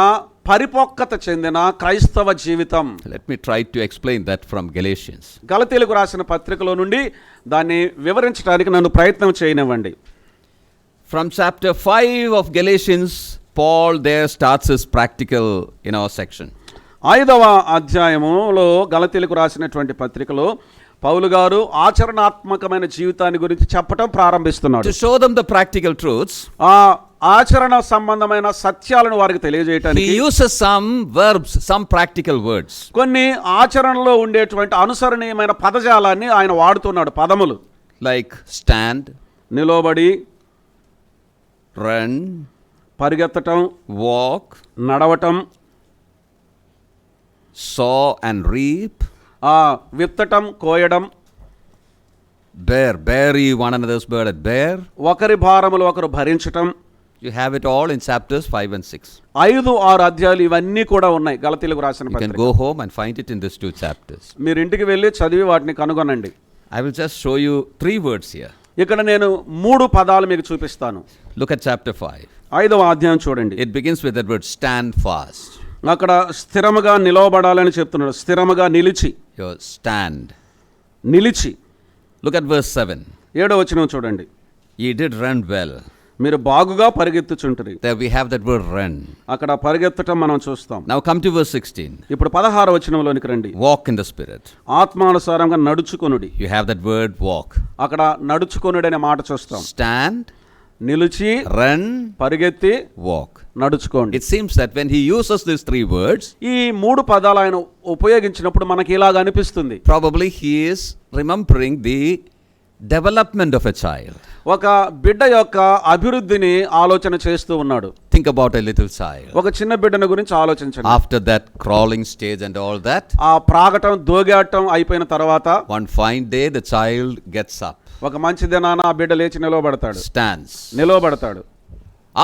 [SPEAKER 2] పరిపక్వత చెందిన క్రైస్తవ జీవితం.
[SPEAKER 1] Let me try to explain that from Galatians.
[SPEAKER 2] గలతీయులకు రాసిన పత్రికలో నుండి దాన్ని వివరించడానికి నన్ను ప్రయత్నం చేయనివ్వండి.
[SPEAKER 1] From chapter 5 of Galatians, Paul there starts his practical, section.
[SPEAKER 2] 5వ అధ్యాయములో గలతీయులకు రాసినటువంటి పత్రికలో పౌలు గారు ఆచరణాత్మకమైన జీవితాన్ని గురించి చెప్పటం ప్రారంభిస్తున్నాడు.
[SPEAKER 1] To show them the practical truths,
[SPEAKER 2] ఆ ఆచరణ సంబంధమైన సత్యాలను వారికి తెలియజేయడానికి
[SPEAKER 1] he uses some verbs, some practical words.
[SPEAKER 2] కొన్ని ఆచరణలో ఉండేటువంటి అనుసరణీయమైన పదజాలాన్ని ఆయన వాడుతున్నాడు, పదములు.
[SPEAKER 1] Like stand,
[SPEAKER 2] నిలబడి,
[SPEAKER 1] run,
[SPEAKER 2] పరిగెత్తటం,
[SPEAKER 1] walk,
[SPEAKER 2] నడవటం,
[SPEAKER 1] sow and reap,
[SPEAKER 2] విత్తటం, కోయడం,
[SPEAKER 1] bear ye one another's burden, bear.
[SPEAKER 2] ఒకరి భారములు ఒకరు భరించటం.
[SPEAKER 1] You have it all in chapters 5 and 6.
[SPEAKER 2] 5-6 అధ్యాయాలు ఇవన్నీ కూడా ఉన్నాయి గలతీయులకు రాసిన
[SPEAKER 1] You can
[SPEAKER 2] పత్రిక.
[SPEAKER 1] go home and find it in these 2 chapters.
[SPEAKER 2] మీరు ఇంటికి వెళ్ళి చదివి వాటిని కనుగొనండి.
[SPEAKER 1] I will just show you 3 words here.
[SPEAKER 2] ఇక్కడ నేను 3 పదాలు మీకు చూపిస్తాను.
[SPEAKER 1] Look at chapter 5.
[SPEAKER 2] 5వ అధ్యాయం చూడండి.
[SPEAKER 1] It begins with that word stand fast.
[SPEAKER 2] అక్కడ స్థిరముగా నిలవబడాలని చెప్తున్నాడు. స్థిరముగా నిలిచి,
[SPEAKER 1] Your stand.
[SPEAKER 2] నిలిచి.
[SPEAKER 1] Look at verse 7.
[SPEAKER 2] 7వ వచనం చూడండి.
[SPEAKER 1] Ye did run well.
[SPEAKER 2] మీరు బాగుగా పరిగెత్తుచుంటురి.
[SPEAKER 1] There we have that word run.
[SPEAKER 2] అక్కడ పరిగెత్తటం మనం చూస్తాం.
[SPEAKER 1] Now come to verse 16.
[SPEAKER 2] ఇప్పుడు 16వ వచనంలోనికి రండి.
[SPEAKER 1] Walk in the Spirit.
[SPEAKER 2] ఆత్మానుసారంగా నడుచుకొనుడి.
[SPEAKER 1] You have that word walk.
[SPEAKER 2] అక్కడ నడుచుకొనుడి అనే మాట చూస్తాం.
[SPEAKER 1] Stand,
[SPEAKER 2] నిలిచి,
[SPEAKER 1] run,
[SPEAKER 2] పరిగెత్తి,
[SPEAKER 1] walk.
[SPEAKER 2] నడుచుకోండి.
[SPEAKER 1] It seems that when he uses these three words,
[SPEAKER 2] ఈ 3 పదాలు ఆయన ఉపయోగించినప్పుడు మనకి ఇలాగ అనిపిస్తుంది.
[SPEAKER 1] probably he is remembering the development of a child.
[SPEAKER 2] ఒక బిడ్డ యొక్క అభివృద్ధిని ఆలోచన చేస్తూ ఉన్నాడు.
[SPEAKER 1] Think about a little child.
[SPEAKER 2] ఒక చిన్న బిడ్డను గురించి ఆలోచించండి.
[SPEAKER 1] After that crawling stage and all that,
[SPEAKER 2] ఆ ప్రాగటం దోగాటం అయిపోయిన తర్వాత
[SPEAKER 1] one fine day the child gets up,
[SPEAKER 2] ఒక మంచి దినాన ఆ బిడ్డ లేచి నిలవబడతాడు.
[SPEAKER 1] stands.
[SPEAKER 2] నిలవబడతాడు.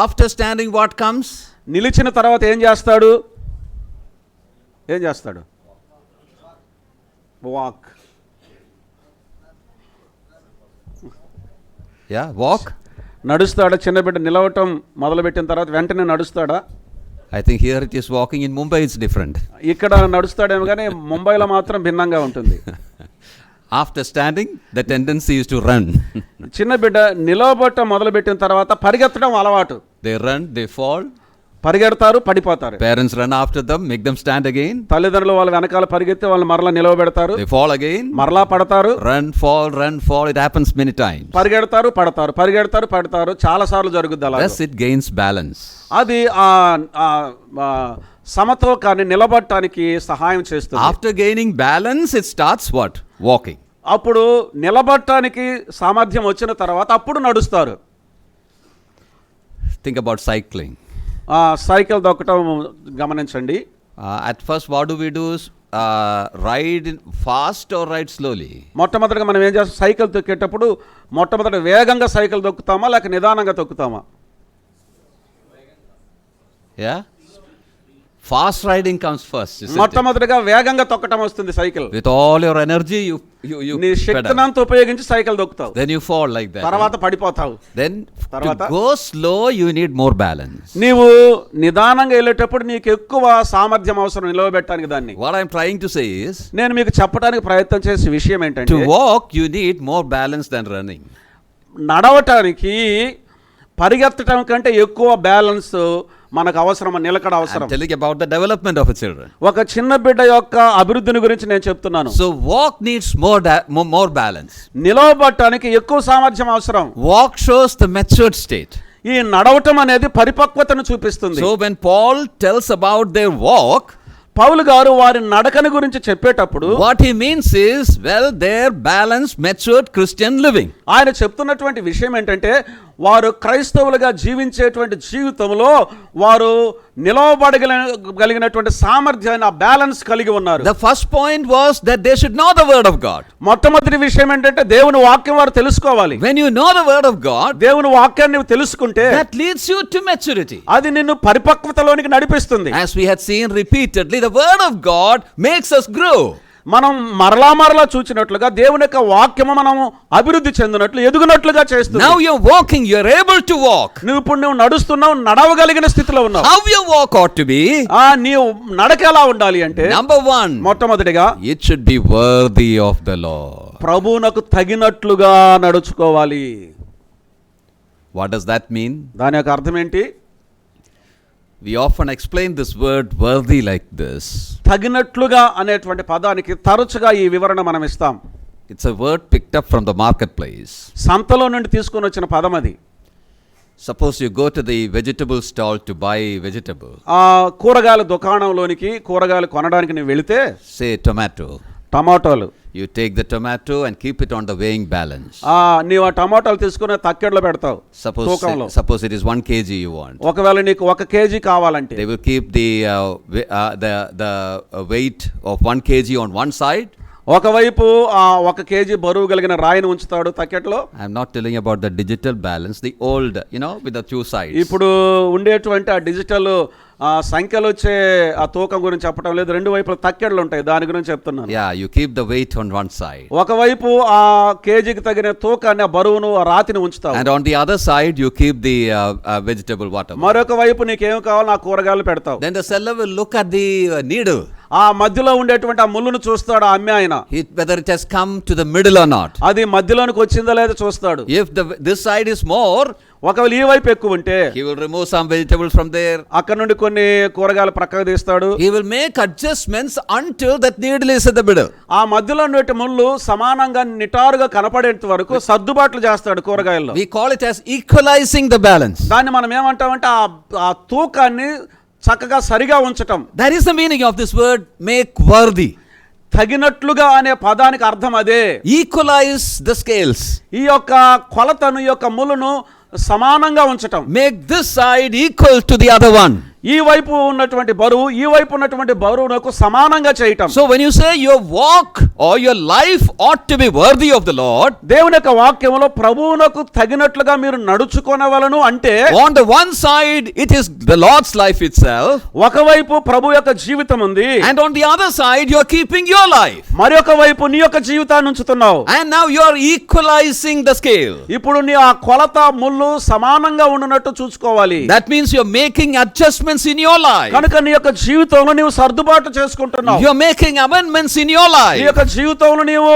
[SPEAKER 1] After standing, what comes?
[SPEAKER 2] నిలిచిన తర్వాత ఏం చేస్తాడు? వాక్.
[SPEAKER 1] Yeah, walk.
[SPEAKER 2] నడుస్తాడా? చిన్న బిడ్డ నిలవటం మొదలుపెట్టిన తర్వాత వెంటనే నడుస్తాడా?
[SPEAKER 1] I think here it is walking. In Mumbai it's different.
[SPEAKER 2] ఇక్కడ నడుస్తాడేమో కానీ ముంబైలో మాత్రం భిన్నంగా ఉంటుంది.
[SPEAKER 1] After standing, the tendency is to run.
[SPEAKER 2] చిన్న బిడ్డ నిలవబట్టం మొదలుపెట్టిన తర్వాత పరిగెత్తడం అలవాటు.
[SPEAKER 1] They run, they fall.
[SPEAKER 2] పరిగెడతారు, పడిపోతారు.
[SPEAKER 1] Parents run after them, make them stand again.
[SPEAKER 2] తల్లిదండ్రులు వాళ్ళ వెనకాల పరిగెత్తి వాళ్ళని మరలా నిలవబెడతారు.
[SPEAKER 1] They fall again.
[SPEAKER 2] మరలా పడతారు.
[SPEAKER 1] Run, fall. It happens many times.
[SPEAKER 2] పరిగెడతారు, పడతారు, పరిగెడతారు, పడతారు. చాలా సార్లు జరుగుద్ది అలా.
[SPEAKER 1] Thus it gains balance.
[SPEAKER 2] అది సమతూకాన్ని నిలబడటానికి సహాయం చేస్తుంది.
[SPEAKER 1] After gaining balance, it starts what? Walking.
[SPEAKER 2] అప్పుడు నిలబడటానికి సామర్థ్యం వచ్చిన తర్వాత అప్పుడు నడుస్తారు.
[SPEAKER 1] Think about cycling.
[SPEAKER 2] సైకిల్ దొక్కటం గమనించండి.
[SPEAKER 1] At first, what do? Ride fast or ride slowly?
[SPEAKER 2] మొట్టమొదటిగా మనం ఏం చేస్తాం? సైకిల్ తొక్కేటప్పుడు మొట్టమొదటి వేగంగా సైకిల్ తొక్కుతామా లేక నిదానంగా తొక్కుతామా?
[SPEAKER 1] Yeah? Fast riding comes first.
[SPEAKER 2] మొట్టమొదటిగా వేగంగా తొక్కటం వస్తుంది cycle.
[SPEAKER 1] With all your energy, you
[SPEAKER 2] నీ శక్తినంతా ఉపయోగించి cycle దొక్కుతావు.
[SPEAKER 1] Then you fall like that.
[SPEAKER 2] తర్వాత పడిపోతావు.
[SPEAKER 1] Then to go slow, you need more balance.
[SPEAKER 2] నీవు నిదానంగా వెళ్ళేటప్పుడు నీకు ఎక్కువ సామర్థ్యం అవసరం నిలవబెట్టడానికి దాన్ని.
[SPEAKER 1] What I'm trying to say is,
[SPEAKER 2] నేను మీకు చెప్పడానికి ప్రయత్నం చేసే విషయం ఏంటంటే,
[SPEAKER 1] to walk you need more balance than running.
[SPEAKER 2] నడవటానికి పరిగెత్తడం కంటే ఎక్కువ బ్యాలెన్స్ మనకు అవసరం, నిలకడ అవసరం.
[SPEAKER 1] I'm telling about the development of a children.
[SPEAKER 2] ఒక చిన్న బిడ్డ యొక్క అభివృద్ధిని గురించి నేను చెప్తున్నాను.
[SPEAKER 1] So walk needs more balance.
[SPEAKER 2] నిలవబడటానికి ఎక్కువ సామర్థ్యం అవసరం.
[SPEAKER 1] Walk shows the matured state.
[SPEAKER 2] ఈ నడవటం అనేది పరిపక్వతను చూపిస్తుంది.
[SPEAKER 1] So when Paul tells about their walk,
[SPEAKER 2] పౌలు గారు వారి నడకని గురించి చెప్పేటప్పుడు
[SPEAKER 1] what he means is, well, their balanced, matured Christian living.
[SPEAKER 2] ఆయన చెప్తున్నటువంటి విషయం ఏంటంటే, వారు క్రైస్తవులుగా జీవించేటువంటి జీవితంలో వారు నిలవబడగలిగినటువంటి సామర్థ్యాన్ని, ఆ బ్యాలెన్స్ కలిగి ఉన్నారు.
[SPEAKER 1] The first point was that they should know the word of God.
[SPEAKER 2] మొట్టమొదటి విషయం ఏంటంటే దేవుని వాక్యం వారు తెలుసుకోవాలి.
[SPEAKER 1] When you know the word of God,
[SPEAKER 2] దేవుని వాక్యాన్ని నువ్వు తెలుసుకుంటే
[SPEAKER 1] that leads you to maturity.
[SPEAKER 2] అది నిన్ను పరిపక్వతలోనికి నడిపిస్తుంది.
[SPEAKER 1] As we had seen repeatedly, the word of God makes us grow.
[SPEAKER 2] మనం మరలా చూచినట్లుగా దేవుని యొక్క వాక్యము మనము అభివృద్ధి చెందినట్లు, ఎదుగునట్లుగా చేస్తుంది.
[SPEAKER 1] Now you're walking, you're able to walk.
[SPEAKER 2] నువ్వు నడుస్తున్నావు, నడవగలిగిన స్థితిలో ఉన్నావు.
[SPEAKER 1] How your walk ought to be?
[SPEAKER 2] నీవు నడక ఎలా ఉండాలి అంటే,
[SPEAKER 1] number 1,
[SPEAKER 2] మొట్టమొదటిగా
[SPEAKER 1] it should be worthy of the Lord.
[SPEAKER 2] ప్రభువునకు తగినట్లుగా నడుచుకోవాలి.
[SPEAKER 1] What does that mean?
[SPEAKER 2] దాని యొక్క అర్థం ఏంటి?
[SPEAKER 1] We often explain this word worthy like this.
[SPEAKER 2] తగినట్లుగా అనేటువంటి పదానికి తరచుగా ఈ వివరణ మనం ఇస్తాం.
[SPEAKER 1] It's a word picked up from the marketplace.
[SPEAKER 2] సంతలో నుండి తీసుకొని వచ్చిన పదం అది.
[SPEAKER 1] Suppose you go to the vegetable stall to buy vegetable.
[SPEAKER 2] కూరగాయల దుకాణంలోనికి కూరగాయలు కొనడానికి నువ్వు వెళితే,
[SPEAKER 1] say
[SPEAKER 2] టమాటోలు,
[SPEAKER 1] you take the tomato and keep it on the weighing balance.
[SPEAKER 2] నీవు ఆ టమాటాలు తీసుకుని తక్కెడలో పెడతావు.
[SPEAKER 1] Suppose it is 1 kg you want.
[SPEAKER 2] ఒకవేళ నీకు 1 kg కావాలంటే,
[SPEAKER 1] they will keep the weight of 1 kg on one side.
[SPEAKER 2] ఒకవైపు 1 kg బరువు కలిగిన రాయిని ఉంచుతాడు తక్కెట్లో.
[SPEAKER 1] I'm not telling about the digital balance, the old, with the 2 sides.
[SPEAKER 2] ఇప్పుడు ఉండేటువంటి ఆ డిజిటల్ సంఖ్యలు వచ్చే ఆ తూకం గురించి చెప్పడం లేదు. 2 వైపుల తక్కెడలు ఉంటాయి, దాని గురించి చెప్తున్నాను.
[SPEAKER 1] Yeah, you keep the weight on one side.
[SPEAKER 2] ఒకవైపు ఆ కేజీకి తగిన తూకాన్ని, ఆ బరువును, ఆ రాతిని ఉంచుతావు.
[SPEAKER 1] And on the other side you keep the vegetable whatever.
[SPEAKER 2] మరొక వైపు నీకేం కావాలో ఆ కూరగాయలు పెడతావు.
[SPEAKER 1] Then the seller will look at the needle.
[SPEAKER 2] ఆ మధ్యలో ఉండేటువంటి ఆ ముళ్ళును చూస్తాడు ఆ అమ్మే ఆయన.
[SPEAKER 1] whether it has come to the middle or not.
[SPEAKER 2] అది మధ్యలోనికి వచ్చిందో లేదో చూస్తాడు.
[SPEAKER 1] If this side is more,
[SPEAKER 2] ఒకవేళ ఈ వైపు ఎక్కువ ఉంటే
[SPEAKER 1] he will remove some vegetables from there.
[SPEAKER 2] అక్కడ నుండి కొన్ని కూరగాయలు ప్రక్కకు తీస్తాడు.
[SPEAKER 1] He will make adjustments until that needle is at the middle.
[SPEAKER 2] ఆ మధ్యలో ఉండే ముళ్ళు సమానంగా నిటారుగా కనపడేంత వరకు సర్దుబాట్లు చేస్తాడు కూరగాయల్లో.
[SPEAKER 1] We call it as equalizing the balance.
[SPEAKER 2] దాన్ని మనం ఏమంటామంటే ఆ తూకాన్ని చక్కగా సరిగా ఉంచటం.
[SPEAKER 1] That is the meaning of this word make worthy.
[SPEAKER 2] తగినట్లుగా అనే పదానికి అర్థం అదే.
[SPEAKER 1] Equalize the scales.
[SPEAKER 2] ఈ యొక్క కొలతను ఈ యొక్క ముళ్ళను సమానంగా ఉంచటం.
[SPEAKER 1] Make this side equal to the other one.
[SPEAKER 2] ఈ వైపు ఉన్నటువంటి బరువు ఈ వైపు ఉన్నటువంటి బరువునకు సమానంగా చేయటం.
[SPEAKER 1] So when you say your walk or your life ought to be worthy of the Lord,
[SPEAKER 2] దేవుని యొక్క వాక్యములో ప్రభువునకు తగినట్లుగా మీరు నడుచుకొనవలెను అంటే,
[SPEAKER 1] on the one side it is the Lord's life itself,
[SPEAKER 2] ఒకవైపు ప్రభు యొక్క జీవితం ఉంది,
[SPEAKER 1] and on the other side you are keeping your life,
[SPEAKER 2] మరొక వైపు నీ యొక్క జీవితాన్ని ఉంచుతున్నావు.
[SPEAKER 1] and now you are equalizing the scale.
[SPEAKER 2] ఇప్పుడు నీ ఆ కొలత ముళ్ళు సమానంగా ఉన్నట్టు చూసుకోవాలి.
[SPEAKER 1] That means you are making adjustments in your life.
[SPEAKER 2] కనుక నీ యొక్క జీవితంలో నీవు సర్దుబాటు చేసుకుంటున్నావు.
[SPEAKER 1] You are making amendments in your
[SPEAKER 2] నీ
[SPEAKER 1] life
[SPEAKER 2] యొక్క జీవితంలో నీవు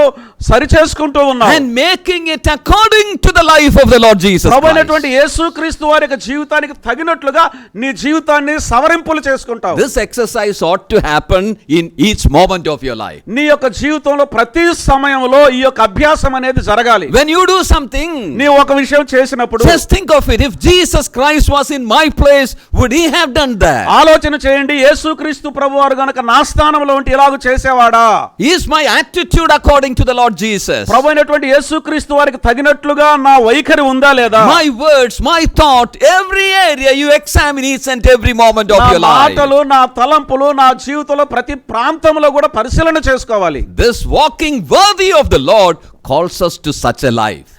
[SPEAKER 2] సరి చేసుకుంటూ ఉన్నావు.
[SPEAKER 1] and making it according to the life of the Lord Jesus
[SPEAKER 2] Prabhu
[SPEAKER 1] Christ.
[SPEAKER 2] అయినటువంటి యేసుక్రీస్తు వారి యొక్క జీవితానికి తగినట్లుగా నీ జీవితాన్ని సవరింపులు చేసుకుంటావు.
[SPEAKER 1] This exercise ought to happen in each moment of your life.
[SPEAKER 2] నీ యొక్క జీవితంలో ప్రతి సమయంలో ఈ యొక్క అభ్యాసం అనేది జరగాలి.
[SPEAKER 1] When you do something,
[SPEAKER 2] నీవు ఒక విషయం చేసినప్పుడు
[SPEAKER 1] just think of it. If Jesus Christ was in my place, would he have done that?
[SPEAKER 2] ఆలోచన చేయండి, యేసుక్రీస్తు ప్రభువారు గనుక నా స్థానంలో ఉంటే ఇలాగ చేసేవాడా?
[SPEAKER 1] Is my attitude according to the Lord Jesus?
[SPEAKER 2] ప్రభు అయినటువంటి యేసుక్రీస్తు వారికి తగినట్లుగా నా వైఖరి ఉందా లేదా?
[SPEAKER 1] My words, my thought, every area you examine each and every moment of
[SPEAKER 2] నా
[SPEAKER 1] your life.
[SPEAKER 2] మాటలు, నా తలంపులు, నా జీవితంలో ప్రతి ప్రాంతంలో కూడా పరిశీలన చేసుకోవాలి.
[SPEAKER 1] This walking worthy of the Lord calls us to such a life.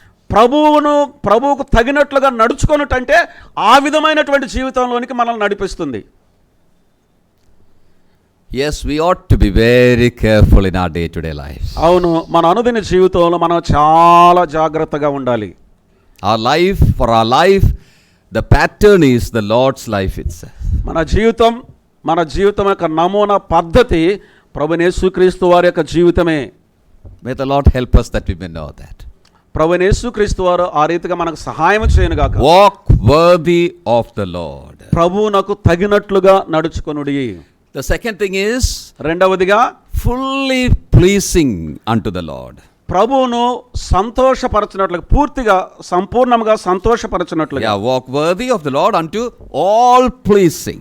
[SPEAKER 2] ప్రభువుకు తగినట్లుగా నడుచుకొనుటంటే ఆ విధమైనటువంటి జీవితంలోనికి మనల్ని నడిపిస్తుంది.
[SPEAKER 1] Yes, we ought to be very careful in our day-to-day lives.
[SPEAKER 2] అవును, మన అనుదిన జీవితంలో మనం చాలా జాగ్రత్తగా ఉండాలి.
[SPEAKER 1] Our life, for our life, the pattern is the Lord's life itself.
[SPEAKER 2] మన జీవితం యొక్క నమూనా పద్ధతి ప్రభువైన యేసుక్రీస్తు వారి యొక్క జీవితమే.
[SPEAKER 1] May the Lord help us that we may know that.
[SPEAKER 2] ప్రభువైన యేసుక్రీస్తు వారు ఆ రీతిగా మనకు సహాయం చేయను గాక.
[SPEAKER 1] Walk worthy of the Lord.
[SPEAKER 2] ప్రభువునకు తగినట్లుగా నడుచుకొనుడి.
[SPEAKER 1] The second thing is
[SPEAKER 2] రెండవదిగా
[SPEAKER 1] fully pleasing unto the Lord.
[SPEAKER 2] ప్రభువును సంతోషపరచినట్లుగా, పూర్తిగా సంపూర్ణంగా సంతోషపరచినట్లుగా.
[SPEAKER 1] Yeah, walk worthy of the Lord unto all pleasing.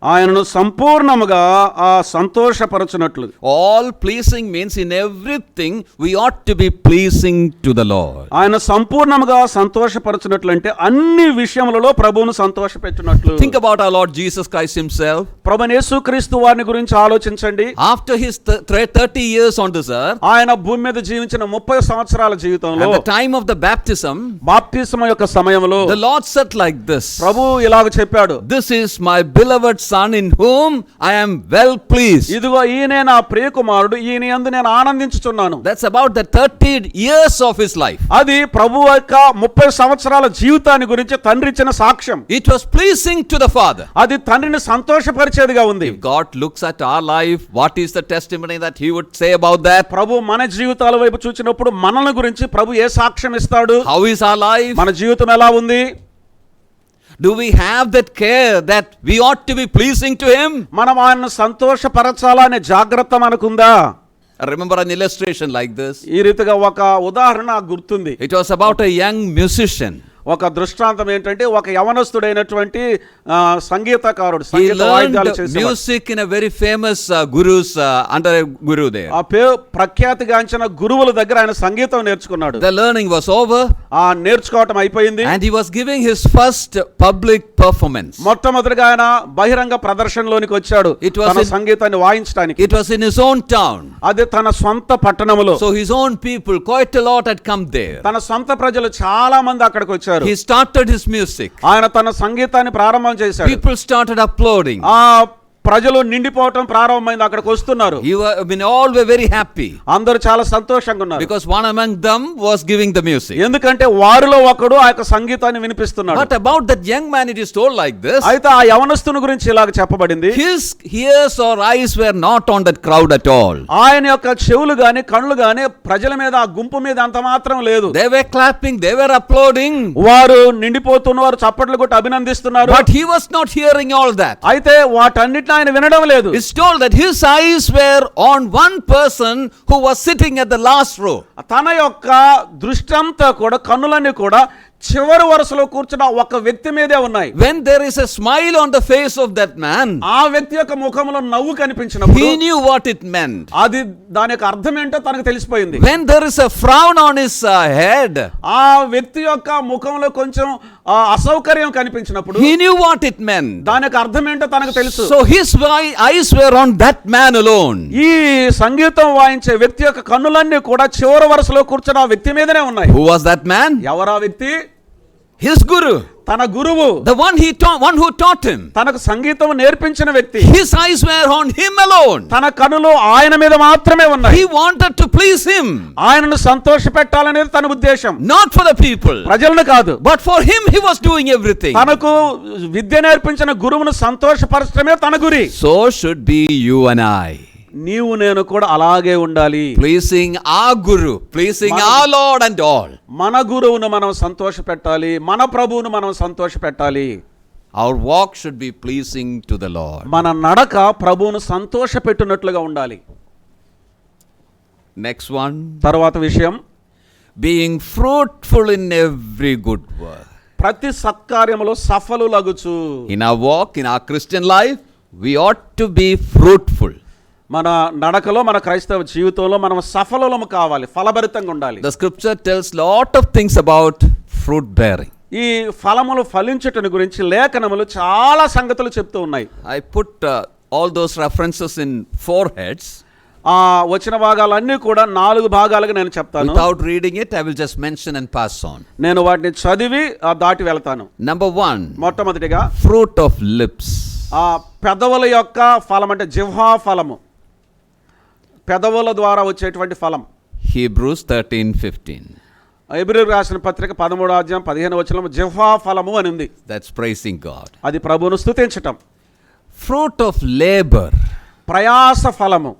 [SPEAKER 2] ఆయనను సంపూర్ణముగా ఆ సంతోషపరచునట్లు.
[SPEAKER 1] All pleasing means in everything we ought to be pleasing to the Lord.
[SPEAKER 2] ఆయన సంపూర్ణముగా సంతోషపరచునట్లు అంటే అన్ని విషయములలో ప్రభువును సంతోషపెట్టునట్లు.
[SPEAKER 1] Think about our Lord Jesus Christ himself.
[SPEAKER 2] ప్రభువైన యేసుక్రీస్తు వారిని గురించి ఆలోచించండి.
[SPEAKER 1] After his 30 years on this earth,
[SPEAKER 2] ఆయన భూమి మీద జీవించిన 30 సంవత్సరాల జీవితంలో,
[SPEAKER 1] at the time of the baptism,
[SPEAKER 2] బాప్తిసం యొక్క సమయంలో
[SPEAKER 1] the Lord said like this.
[SPEAKER 2] ప్రభువు ఇలాగ చెప్పాడు,
[SPEAKER 1] This is my beloved son in whom I am well pleased.
[SPEAKER 2] ఇదిగో ఈయనే నా ప్రియకుమారుడు, ఈయన యందు నేను ఆనందించుచున్నాను.
[SPEAKER 1] That's about the 30 years of his life.
[SPEAKER 2] అది ప్రభువు యొక్క 30 సంవత్సరాల జీవితాన్ని గురించి తండ్రి ఇచ్చిన సాక్ష్యం.
[SPEAKER 1] It was pleasing to the Father.
[SPEAKER 2] అది తండ్రిని సంతోషపరిచేదిగా ఉంది.
[SPEAKER 1] If God looks at our life, what is the testimony that he would say about that?
[SPEAKER 2] ప్రభు మన జీవితాల వైపు చూచినప్పుడు మనల్ని గురించి ప్రభు ఏ సాక్ష్యం ఇస్తాడు?
[SPEAKER 1] How is our life?
[SPEAKER 2] మన జీవితం ఎలా ఉంది?
[SPEAKER 1] Do we have that care that we ought to be pleasing to him?
[SPEAKER 2] మనం ఆయనను సంతోషపరచాలనే జాగ్రత్త మనకుందా?
[SPEAKER 1] I remember an illustration like this.
[SPEAKER 2] ఈ రీతిగా ఒక ఉదాహరణ గుర్తుంది.
[SPEAKER 1] It was about a young musician.
[SPEAKER 2] ఒక దృష్టాంతం ఏంటంటే, ఒక యవనస్తుడైనటువంటి సంగీతకారుడు,
[SPEAKER 1] He
[SPEAKER 2] సంగీత వాయిద్యాలు
[SPEAKER 1] learned
[SPEAKER 2] చేసేవాడు.
[SPEAKER 1] music in a very famous under a guru there.
[SPEAKER 2] ఆ ప్రఖ్యాతిగాంచిన గురువుల దగ్గర ఆయన సంగీతం నేర్చుకున్నాడు.
[SPEAKER 1] The learning was over.
[SPEAKER 2] ఆ నేర్చుకోవటం అయిపోయింది.
[SPEAKER 1] And he was giving his first public performance.
[SPEAKER 2] మొట్టమొదటిగా ఆయన బహిరంగ ప్రదర్శనలోనికి వచ్చాడు తన సంగీతాన్ని వాయించడానికి.
[SPEAKER 1] It was in his own town.
[SPEAKER 2] అదే తన సొంత పట్టణంలో.
[SPEAKER 1] So his own people, quite a lot, had come there.
[SPEAKER 2] తన సొంత ప్రజలు చాలా మంది అక్కడికి వచ్చారు.
[SPEAKER 1] He started his music.
[SPEAKER 2] ఆయన తన సంగీతాన్ని ప్రారంభం చేశాడు.
[SPEAKER 1] People started applauding.
[SPEAKER 2] ఆ ప్రజలు నిండిపోవటం ప్రారంభమైంది, అక్కడికి వస్తున్నారు.
[SPEAKER 1] All were very happy
[SPEAKER 2] అందరూ చాలా సంతోషంగా ఉన్నారు.
[SPEAKER 1] because one among them was giving the music.
[SPEAKER 2] ఎందుకంటే వారిలో ఒకడు ఆ యొక్క సంగీతాన్ని వినిపిస్తున్నాడు.
[SPEAKER 1] But about that young man it is told like this.
[SPEAKER 2] అయితే ఆ యవనస్తుని గురించి ఇలాగ చెప్పబడింది.
[SPEAKER 1] His ears or eyes were not on that crowd at all.
[SPEAKER 2] ఆయన యొక్క చెవులు గాని కళ్ళు గాని ప్రజల మీద, ఆ గుంపు మీద అంత మాత్రం లేదు.
[SPEAKER 1] They were clapping, they were applauding.
[SPEAKER 2] వారు నిండిపోతున్న వారు చప్పట్లు కొట్టి అభినందిస్తున్నారు.
[SPEAKER 1] But he was not hearing all that.
[SPEAKER 2] అయితే వాటన్నిటిని ఆయన వినడం లేదు.
[SPEAKER 1] It's told that his eyes were on one person who was sitting at the last row.
[SPEAKER 2] తన యొక్క దృష్టి అంతా కూడా, కన్నులన్నీ కూడా చివరి వరుసలో కూర్చున్న ఒక వ్యక్తి మీదే ఉన్నాయి.
[SPEAKER 1] When there is a smile on the face of that man,
[SPEAKER 2] ఆ వ్యక్తి యొక్క ముఖంలో నవ్వు కనిపించినప్పుడు
[SPEAKER 1] he knew what it meant.
[SPEAKER 2] అది దాని యొక్క అర్థం ఏంటో తనకు తెలిసిపోయింది.
[SPEAKER 1] When there is a frown on his head,
[SPEAKER 2] ఆ వ్యక్తి యొక్క ముఖంలో కొంచెం అసౌకర్యం కనిపించినప్పుడు
[SPEAKER 1] he knew what it meant.
[SPEAKER 2] దాని యొక్క అర్థం ఏంటో తనకు తెలుసు.
[SPEAKER 1] So his eyes were on that man alone.
[SPEAKER 2] ఈ సంగీతం వాయించే వ్యక్తి యొక్క కన్నులన్నీ కూడా చివరి వరుసలో కూర్చున్న ఆ వ్యక్తి మీదనే ఉన్నాయి.
[SPEAKER 1] Who was that man?
[SPEAKER 2] ఎవరా వ్యక్తి?
[SPEAKER 1] His guru,
[SPEAKER 2] తన గురువు,
[SPEAKER 1] the one who taught him.
[SPEAKER 2] తనకు సంగీతం నేర్పించిన వ్యక్తి.
[SPEAKER 1] His eyes were on him alone.
[SPEAKER 2] తన కన్నులు ఆయన మీద మాత్రమే ఉన్నాయి.
[SPEAKER 1] He wanted to please him.
[SPEAKER 2] ఆయనను సంతోషపెట్టాలనేది తన ఉద్దేశం.
[SPEAKER 1] Not for the people,
[SPEAKER 2] ప్రజలను కాదు,
[SPEAKER 1] but for him he was doing everything.
[SPEAKER 2] తనకు విద్య నేర్పించిన గురువును సంతోషపరచడమే తన గురి.
[SPEAKER 1] So should be you and I.
[SPEAKER 2] నీవు నేను కూడా అలాగే ఉండాలి.
[SPEAKER 1] Pleasing our guru, pleasing our Lord and all.
[SPEAKER 2] మన గురువును మనం సంతోషపెట్టాలి, మన ప్రభువును మనం సంతోషపెట్టాలి.
[SPEAKER 1] Our walk should be pleasing to the Lord.
[SPEAKER 2] మన నడక ప్రభువును సంతోషపెట్టునట్లుగా ఉండాలి.
[SPEAKER 1] Next one,
[SPEAKER 2] తరువాత విషయం,
[SPEAKER 1] being fruitful in every good work.
[SPEAKER 2] ప్రతి సత్కార్యములో సఫలులగుచు.
[SPEAKER 1] In our walk, in our Christian life, we ought to be fruitful.
[SPEAKER 2] మన నడకలో, మన క్రైస్తవ జీవితంలో మనం సఫలము కావాలి, ఫలభరితంగా ఉండాలి.
[SPEAKER 1] The scripture tells lot of things about fruit bearing.
[SPEAKER 2] ఈ ఫలములు ఫలించుటను గురించి లేఖనములు చాలా సంగతులు చెప్తూ ఉన్నాయి.
[SPEAKER 1] I put all those references in 4 heads.
[SPEAKER 2] ఆ వచ్చిన భాగాలన్నీ కూడా 4 భాగాలుగా నేను చెప్తాను.
[SPEAKER 1] Without reading it, I will just mention and pass on.
[SPEAKER 2] నేను వాటిని చదివి దాటి వెళ్తాను.
[SPEAKER 1] Number 1,
[SPEAKER 2] మొట్టమొదటిగా
[SPEAKER 1] fruit of lips.
[SPEAKER 2] ఆ పెదవుల యొక్క ఫలం అంటే జిహ్వా ఫలము, పెదవుల ద్వారా వచ్చేటువంటి ఫలం.
[SPEAKER 1] Hebrews 13:15.
[SPEAKER 2] హెబ్రీయులకు రాసిన పత్రిక 13:15 జిహ్వా ఫలము అని ఉంది.
[SPEAKER 1] That's praising God.
[SPEAKER 2] అది ప్రభువును స్తుతించటం.
[SPEAKER 1] Fruit of labor.
[SPEAKER 2] ప్రయాస ఫలము.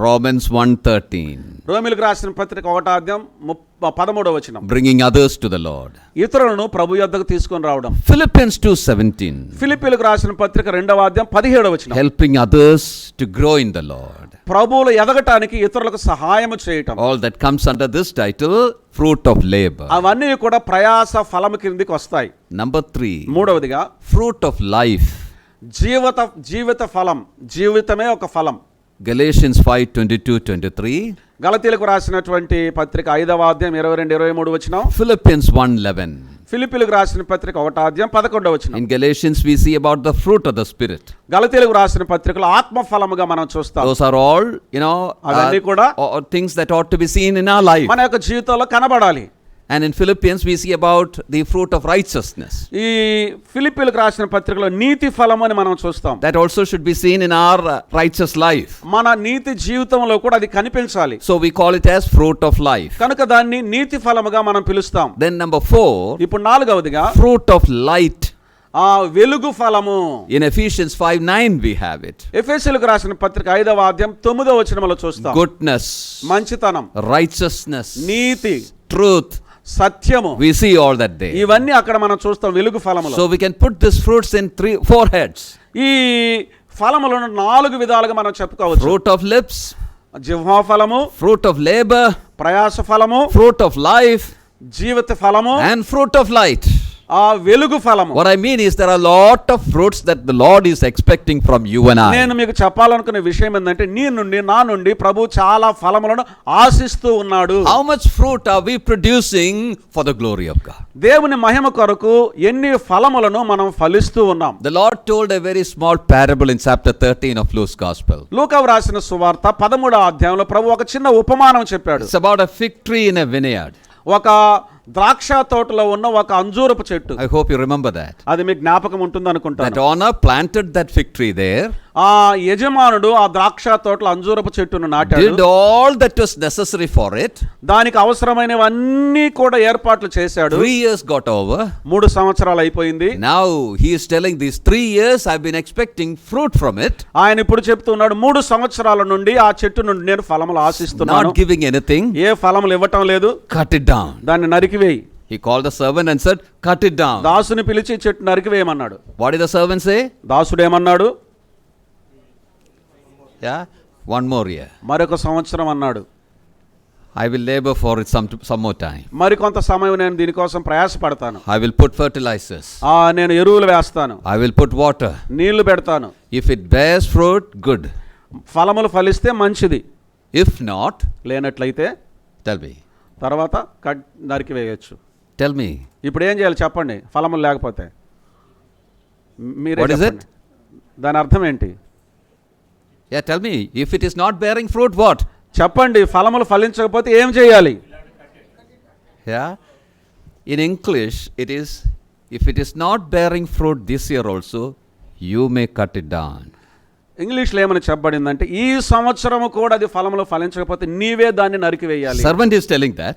[SPEAKER 1] Romans 1:13.
[SPEAKER 2] రోమీయులకు రాసిన పత్రిక 1:13.
[SPEAKER 1] Bringing others to the Lord.
[SPEAKER 2] ఇతరులను ప్రభు యొద్దకు తీసుకొని రావడం.
[SPEAKER 1] Philippians 2:17.
[SPEAKER 2] ఫిలిప్పీయులకు రాసిన పత్రిక 2:17.
[SPEAKER 1] Helping others to grow in the Lord.
[SPEAKER 2] ప్రభువులో ఎదగటానికి ఇతరులకు సహాయము చేయటం.
[SPEAKER 1] All that comes under this title, fruit of labor.
[SPEAKER 2] అవన్నీ కూడా ప్రయాస ఫలము కిందికి వస్తాయి.
[SPEAKER 1] Number 3,
[SPEAKER 2] మూడవదిగా
[SPEAKER 1] fruit of life.
[SPEAKER 2] జీవిత ఫలం. జీవితమే ఒక ఫలం.
[SPEAKER 1] Galatians 5:22-23.
[SPEAKER 2] గలతీయులకు రాసినటువంటి పత్రిక 5:22-23.
[SPEAKER 1] Philippians 1:11.
[SPEAKER 2] ఫిలిప్పీయులకు రాసిన పత్రిక 1:11.
[SPEAKER 1] In Galatians we see about the fruit of the Spirit.
[SPEAKER 2] గలతీయులకు రాసిన పత్రికలో ఆత్మ ఫలముగా మనం చూస్తాం.
[SPEAKER 1] Those are all,
[SPEAKER 2] అవన్నీ కూడా
[SPEAKER 1] things that ought to be seen in our life.
[SPEAKER 2] మన యొక్క జీవితంలో కనబడాలి.
[SPEAKER 1] And in Philippians we see about the fruit of righteousness.
[SPEAKER 2] ఈ ఫిలిప్పీయులకు రాసిన పత్రికలో నీతి ఫలము అని మనం చూస్తాం.
[SPEAKER 1] That also should be seen in our righteous life.
[SPEAKER 2] మన నీతి జీవితంలో కూడా అది కనిపించాలి.
[SPEAKER 1] So we call it as fruit of life.
[SPEAKER 2] కనుక దాన్ని నీతి ఫలముగా మనం పిలుస్తాం.
[SPEAKER 1] Then number 4,
[SPEAKER 2] ఇప్పుడు 4వదిగా
[SPEAKER 1] fruit of light.
[SPEAKER 2] ఆ వెలుగు ఫలము.
[SPEAKER 1] In Ephesians 5:9 we have it.
[SPEAKER 2] ఎఫెసీయులకు రాసిన పత్రిక 5:9 చూస్తాం.
[SPEAKER 1] Goodness,
[SPEAKER 2] మంచితనం,
[SPEAKER 1] righteousness,
[SPEAKER 2] నీతి,
[SPEAKER 1] truth,
[SPEAKER 2] సత్యము.
[SPEAKER 1] we see all that there.
[SPEAKER 2] ఇవన్నీ అక్కడ మనం చూస్తాం వెలుగు ఫలములో.
[SPEAKER 1] So we can put these fruits in 4 heads.
[SPEAKER 2] ఈ ఫలములను 4 విధాలుగా మనం చెప్పుకోవచ్చు.
[SPEAKER 1] Fruit of lips,
[SPEAKER 2] జిహ్వా ఫలము,
[SPEAKER 1] fruit of labor,
[SPEAKER 2] ప్రయాస ఫలము,
[SPEAKER 1] fruit of life,
[SPEAKER 2] జీవిత ఫలము,
[SPEAKER 1] and fruit of light.
[SPEAKER 2] ఆ వెలుగు ఫలము.
[SPEAKER 1] What I mean is there are a lot of fruits that the Lord is expecting from you and I.
[SPEAKER 2] నేను మీకు చెప్పాలనుకునే విషయం ఏంటంటే నా నుండి ప్రభు చాలా ఫలములను ఆశిస్తూ ఉన్నాడు.
[SPEAKER 1] How much fruit are we producing for the glory of God?
[SPEAKER 2] దేవుని మహిమ కొరకు ఎన్ని ఫలములను మనం ఫలిస్తూ ఉన్నాం.
[SPEAKER 1] The Lord told a very small parable in chapter 13 of Luke's Gospel.
[SPEAKER 2] లూకా రాసిన సువార్త 13వ అధ్యాయంలో ప్రభు ఒక చిన్న ఉపమానం చెప్పాడు.
[SPEAKER 1] It's about a fig tree in a vineyard.
[SPEAKER 2] ఒక ద్రాక్ష తోటలో ఉన్న ఒక అంజూరపు చెట్టు.
[SPEAKER 1] I hope you remember that.
[SPEAKER 2] అది మీకు జ్ఞాపకం ఉంటుంది అనుకుంటాను.
[SPEAKER 1] That owner planted that fig tree there.
[SPEAKER 2] ఆ యజమానుడు ఆ ద్రాక్ష తోటలో అంజూరపు చెట్టును నాటాడు.
[SPEAKER 1] Did all that was necessary for it.
[SPEAKER 2] దానికి అవసరమైనవన్నీ కూడా ఏర్పాట్లు చేశాడు.
[SPEAKER 1] 3 years got over.
[SPEAKER 2] 3 సంవత్సరాలు అయిపోయింది.
[SPEAKER 1] Now he is telling these 3 years I've been expecting fruit from it.
[SPEAKER 2] ఆయన ఇప్పుడు చెప్తున్నాడు 3 సంవత్సరాల నుండి ఆ చెట్టు నుండి నేను ఫలములు ఆశిస్తున్నాను.
[SPEAKER 1] Not giving anything.
[SPEAKER 2] ఏ ఫలములు ఇవ్వటం లేదు.
[SPEAKER 1] Cut it down.
[SPEAKER 2] దాన్ని నరికివేయి.
[SPEAKER 1] He called the servant and said, cut it down.
[SPEAKER 2] దాసుని పిలిచి చెట్టు నరికివేయమన్నాడు.
[SPEAKER 1] What did the servant say?
[SPEAKER 2] దాసుడు ఏమన్నాడు?
[SPEAKER 1] Yeah, one more year.
[SPEAKER 2] మరొక సంవత్సరం అన్నాడు.
[SPEAKER 1] I will labor for it some more time.
[SPEAKER 2] మరి కొంత సమయం నేను దీనికోసం ప్రయాసపడతాను.
[SPEAKER 1] I will put fertilizers.
[SPEAKER 2] నేను ఎరువులు వేస్తాను.
[SPEAKER 1] I will put water.
[SPEAKER 2] నీళ్లు పెడతాను.
[SPEAKER 1] If it bears fruit, good.
[SPEAKER 2] ఫలములు ఫలిస్తే మంచిది.
[SPEAKER 1] If not,
[SPEAKER 2] లేనట్లయితే
[SPEAKER 1] tell me.
[SPEAKER 2] తర్వాత నరికివేయచ్చు.
[SPEAKER 1] Tell me.
[SPEAKER 2] ఇప్పుడు ఏం చేయాలి చెప్పండి, ఫలములు లేకపోతే మీరే
[SPEAKER 1] What is
[SPEAKER 2] చెప్పండి.
[SPEAKER 1] it?
[SPEAKER 2] దాని అర్థం ఏంటి?
[SPEAKER 1] Yeah, tell me. If it is not bearing fruit, what?
[SPEAKER 2] చెప్పండి, ఫలములు ఫలించకపోతే ఏం చేయాలి?
[SPEAKER 1] Yeah. In English, it is, if it is not bearing fruit this year also, you may cut it down.
[SPEAKER 2] ఇంగ్లీష్లో ఏమని చెప్పబడిందంటే ఈ సంవత్సరము కూడా అది ఫలములు ఫలించకపోతే నీవే దాన్ని నరికివేయాలి.
[SPEAKER 1] Servant is telling that.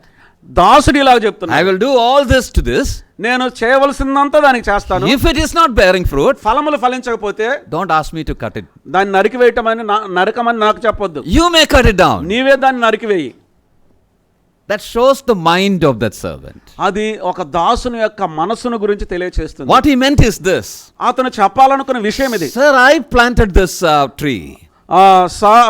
[SPEAKER 2] దాసుడు ఇలాగ చెప్తున్నాడు,
[SPEAKER 1] I will do all this to this.
[SPEAKER 2] నేను చేయవలసిందంతా దానికి చేస్తాను.
[SPEAKER 1] If it is not bearing fruit,
[SPEAKER 2] ఫలములు ఫలించకపోతే
[SPEAKER 1] don't ask me to cut it.
[SPEAKER 2] దాన్ని నరికివేయటమని నరకమని నాకు చెప్పొద్దు.
[SPEAKER 1] You may cut it down.
[SPEAKER 2] నీవే దాన్ని నరికివేయి.
[SPEAKER 1] That shows the mind of that servant.
[SPEAKER 2] అది ఒక దాసుని యొక్క మనసును గురించి తెలియచేస్తుంది.
[SPEAKER 1] What he meant is this.
[SPEAKER 2] అతను చెప్పాలనుకున్న విషయం ఇది.
[SPEAKER 1] Sir, I planted this tree.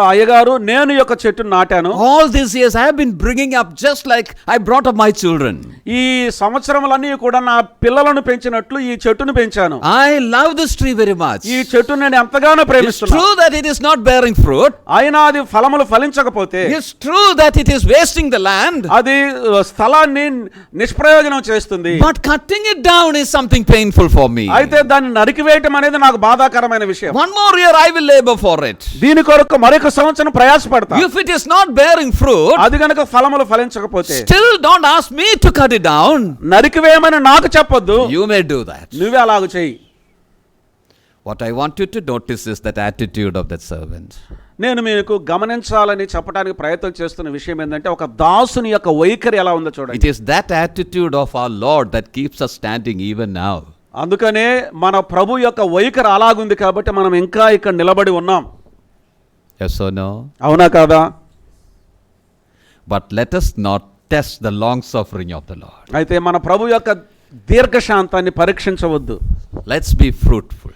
[SPEAKER 2] అయ్యగారు నేను యొక్క చెట్టును నాటాను.
[SPEAKER 1] All these years I have been bringing up just like I brought up my children.
[SPEAKER 2] ఈ సంవత్సరములన్నీ కూడా నా పిల్లలను పెంచినట్లు ఈ చెట్టును పెంచాను.
[SPEAKER 1] I love this tree very much.
[SPEAKER 2] ఈ చెట్టును నేను ఎంతగానో
[SPEAKER 1] It's
[SPEAKER 2] ప్రేమిస్తున్నాను.
[SPEAKER 1] true that it is not bearing fruit.
[SPEAKER 2] అయినా అది ఫలములు ఫలించకపోతే,
[SPEAKER 1] It's true that it is wasting the land.
[SPEAKER 2] అది స్థలాన్ని నిష్ప్రయోజనం చేస్తుంది.
[SPEAKER 1] But cutting it down is something painful for me.
[SPEAKER 2] అయితే దాన్ని నరికివేయటం అనేది నాకు బాధాకరమైన విషయం.
[SPEAKER 1] One more year I will labor for it.
[SPEAKER 2] దీని కొరకు మరొక సంవత్సరం ప్రయాసపడతా.
[SPEAKER 1] If it is not bearing fruit,
[SPEAKER 2] అది గనుక ఫలములు ఫలించకపోతే
[SPEAKER 1] still don't ask me to cut it down.
[SPEAKER 2] నరికివేయమని నాకు చెప్పొద్దు.
[SPEAKER 1] You may do that.
[SPEAKER 2] నువ్వే అలాగ చెయ్యి.
[SPEAKER 1] What I want you to notice is that attitude of that servant.
[SPEAKER 2] నేను మీకు గమనించాలని చెప్పడానికి ప్రయత్నం చేస్తున్న విషయం ఏంటంటే ఒక దాసుని యొక్క వైఖరి ఎలా ఉందో చూడండి.
[SPEAKER 1] It is that attitude of our Lord that keeps us standing even now.
[SPEAKER 2] అందుకనే మన ప్రభు యొక్క వైఖరి అలాగుంది కాబట్టి మనం ఇంకా ఇక్కడ నిలబడి ఉన్నాం.
[SPEAKER 1] Yes or no?
[SPEAKER 2] అవునా కాదా?
[SPEAKER 1] But let us not test the long suffering of the Lord.
[SPEAKER 2] అయితే మన ప్రభు యొక్క దీర్ఘశాంతాన్ని పరీక్షించవద్దు.
[SPEAKER 1] Let's be fruitful.